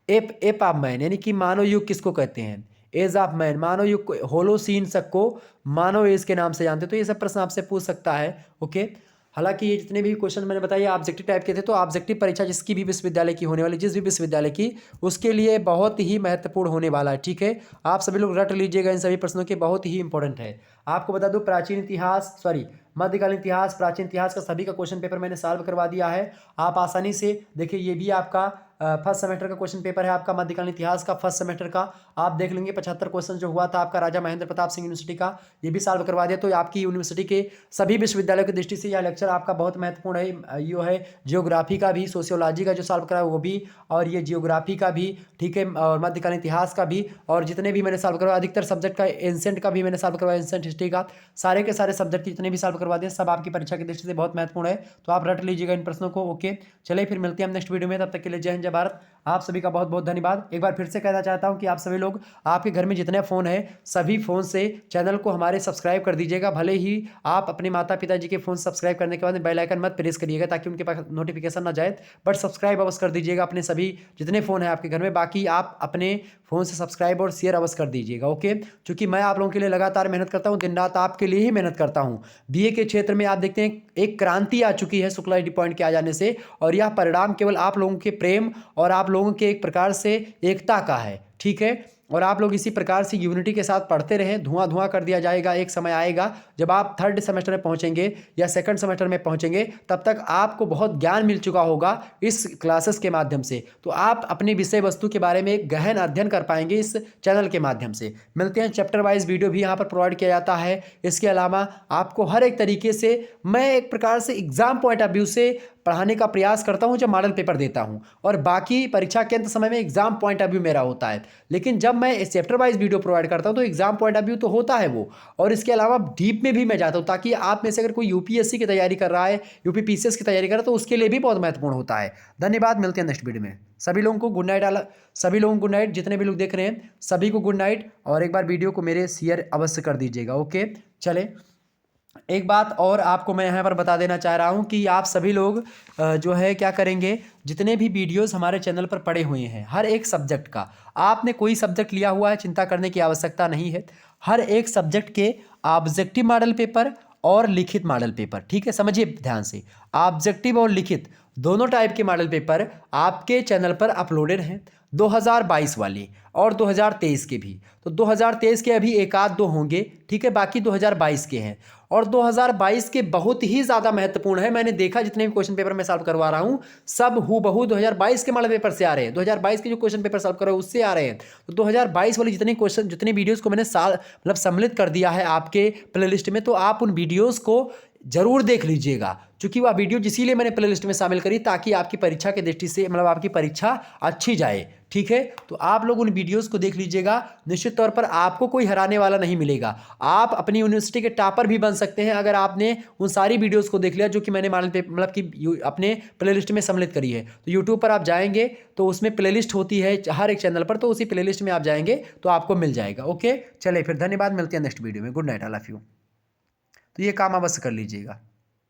ape of man, यानी कि मानव युग किसको कहते हैं, एज ऑफ मैन, मानव युग को, होलोसीन तक को मानव एज के नाम से जानते हैं। तो ये सब प्रश्न आपसे पूछ सकता है। ओके, हालांकि ये जितने भी क्वेश्चन मैंने बताए ऑब्जेक्टिव टाइप के थे, तो ऑब्जेक्टिव परीक्षा जिसकी भी विश्वविद्यालय की होने वाली, जिस भी विश्वविद्यालय की, उसके लिए बहुत ही महत्वपूर्ण होने वाला है। ठीक है, आप सभी लोग रट लीजिएगा इन सभी प्रश्नों के, बहुत ही इंपॉर्टेंट है। आपको बता दूं प्राचीन इतिहास, मध्यकालीन इतिहास, प्राचीन इतिहास का सभी का क्वेश्चन पेपर मैंने सॉल्व करवा दिया है। आप आसानी से देखिए, ये भी आपका फर्स्ट सेमेस्टर का क्वेश्चन पेपर है आपका, मध्यकालीन इतिहास का फर्स्ट सेमेस्टर का। आप देख लेंगे 75 क्वेश्चन जो हुआ था आपका राजा महेंद्र प्रताप सिंह यूनिवर्सिटी का, ये भी सॉल्व करवा दिया। तो आपकी यूनिवर्सिटी के सभी विश्वविद्यालयों की दृष्टि से यह लेक्चर आपका बहुत महत्वपूर्ण है। ये है जियोग्राफी का भी, सोशियोलॉजी का जो सॉल्व करा है वो भी, और ये जियोग्राफी का भी, ठीक है, और मध्यकालीन इतिहास का भी, और जितने भी मैंने सॉल्व करवाया अधिकतर सब्जेक्ट का, एंसेंट का भी मैंने सॉल्व करवाया, एंसेंट हिस्ट्री का, सारे के सारे सब्जेक्ट जितने भी सॉल्व करवा दिए, सब आपकी परीक्षा की दृष्टि से बहुत महत्वपूर्ण है। तो आप रट लीजिएगा इन प्रश्नों को। ओके, चलिए फिर मिलते हैं हम नेक्स्ट वीडियो में, तब तक के लिए जय हिंद जय भारत। आप सभी का बहुत बहुत धन्यवाद। एक बार फिर से कहना चाहता हूं कि आप सभी लोग, आपके घर में जितने फ़ोन है, सभी फ़ोन से चैनल को हमारे सब्सक्राइब कर दीजिएगा। भले ही आप अपने माता पिता जी के फ़ोन सब्सक्राइब करने के बाद बेल आइकन मत प्रेस करिएगा, ताकि उनके पास नोटिफिकेशन ना जाए, बट सब्सक्राइब अवश्य कर दीजिएगा अपने सभी जितने फ़ोन है आपके घर में। बाकी आप अपने फ़ोन से सब्सक्राइब और शेयर अवश्य कर दीजिएगा। ओके, क्योंकि मैं आप लोगों के लिए लगातार मेहनत करता हूँ, दिन रात आपके लिए ही मेहनत करता हूँ। बीए के क्षेत्र में आप देखते हैं एक क्रांति आ चुकी है शुक्ला डी पॉइंट के आ जाने से, और यह परिणाम केवल आप लोगों के प्रेम और आप लोगों के एक प्रकार से एकता का है। ठीक है, और आप लोग इसी प्रकार से यूनिटी के साथ पढ़ते रहें। धुआं धुआं कर दिया जाएगा। एक समय आएगा जब आप थर्ड सेमेस्टर में पहुंचेंगे या सेकंड सेमेस्टर में पहुंचेंगे, तब तक आपको बहुत ज्ञान मिल चुका होगा इस क्लासेस के माध्यम से। तो आप अपनी विषय वस्तु के बारे में एक गहन अध्ययन कर पाएंगे इस चैनल के माध्यम से। मिलते हैं, चैप्टर वाइज वीडियो भी यहाँ पर प्रोवाइड किया जाता है। इसके अलावा आपको हर एक तरीके से मैं एक प्रकार से एग्जाम पॉइंट ऑफ व्यू से पढ़ाने का प्रयास करता हूं जब मॉडल पेपर देता हूं, और बाकी परीक्षा के अंत समय में एग्जाम पॉइंट ऑफ व्यू मेरा होता है। लेकिन जब मैं चैप्टर वाइज वीडियो प्रोवाइड करता हूं तो एग्जाम पॉइंट ऑफ व्यू तो होता है वो, और इसके अलावा डीप में भी मैं जाता हूं, ताकि आप में से अगर कोई यूपीएससी की तैयारी कर रहा है, यूपी पीसीएस की तैयारी कर रहा है, तो उसके लिए भी बहुत महत्वपूर्ण होता है। धन्यवाद, मिलते हैं नेक्स्ट वीडियो में। सभी लोगों को गुड नाइट। सभी लोगों को गुड नाइट, जितने भी लोग देख रहे हैं सभी को गुड नाइट, और एक बार वीडियो को मेरे शेयर अवश्य कर दीजिएगा। ओके, चले एक बात और आपको मैं यहाँ पर बता देना चाह रहा हूँ कि आप सभी लोग जो है क्या करेंगे, जितने भी वीडियोस हमारे चैनल पर पड़े हुए हैं हर एक सब्जेक्ट का, आपने कोई सब्जेक्ट लिया हुआ है चिंता करने की आवश्यकता नहीं है। हर एक सब्जेक्ट के ऑब्जेक्टिव मॉडल पेपर और लिखित मॉडल पेपर, ठीक है, समझिए ध्यान से, ऑब्जेक्टिव और लिखित दोनों टाइप के मॉडल पेपर आपके चैनल पर अपलोडेड हैं, 2022 वाले और 2023 के भी। तो 2023 के अभी एक आध दो होंगे, ठीक है, बाकी 2022 के हैं। और 2022 के बहुत ही ज़्यादा महत्वपूर्ण है। मैंने देखा जितने भी क्वेश्चन पेपर मैं सॉल्व करवा रहा हूँ सब हूबहू 2022 के मॉडल पेपर से आ रहे हैं। 2022 के जो क्वेश्चन पेपर सॉल्व कर रहे हैं उससे आ रहे हैं। तो 2022 वाले जितने क्वेश्चन, जितने वीडियोज़ को मैंने मतलब सम्मिलित कर दिया है आपके प्लेलिस्ट में, तो आप उन वीडियोज़ को जरूर देख लीजिएगा, क्योंकि वह वीडियो इसीलिए मैंने प्लेलिस्ट में शामिल करी ताकि आपकी परीक्षा के दृष्टि से, मतलब आपकी परीक्षा अच्छी जाए, ठीक है। तो आप लोग उन वीडियोस को देख लीजिएगा, निश्चित तौर पर आपको कोई हराने वाला नहीं मिलेगा। आप अपनी यूनिवर्सिटी के टॉपर भी बन सकते हैं अगर आपने उन सारी वीडियोस को देख लिया जो कि मैंने मॉडल पेपर मतलब कि अपने प्लेलिस्ट में सम्मिलित करी है। तो यूट्यूब पर आप जाएंगे तो उसमें प्लेलिस्ट होती है हर एक चैनल पर, तो उसी प्लेलिस्ट में आप जाएंगे तो आपको मिल जाएगा। ओके, चलिए फिर, धन्यवाद, मिलते हैं नेक्स्ट वीडियो में। Good night, I love you. तो ये काम अवश्य कर लीजिएगा।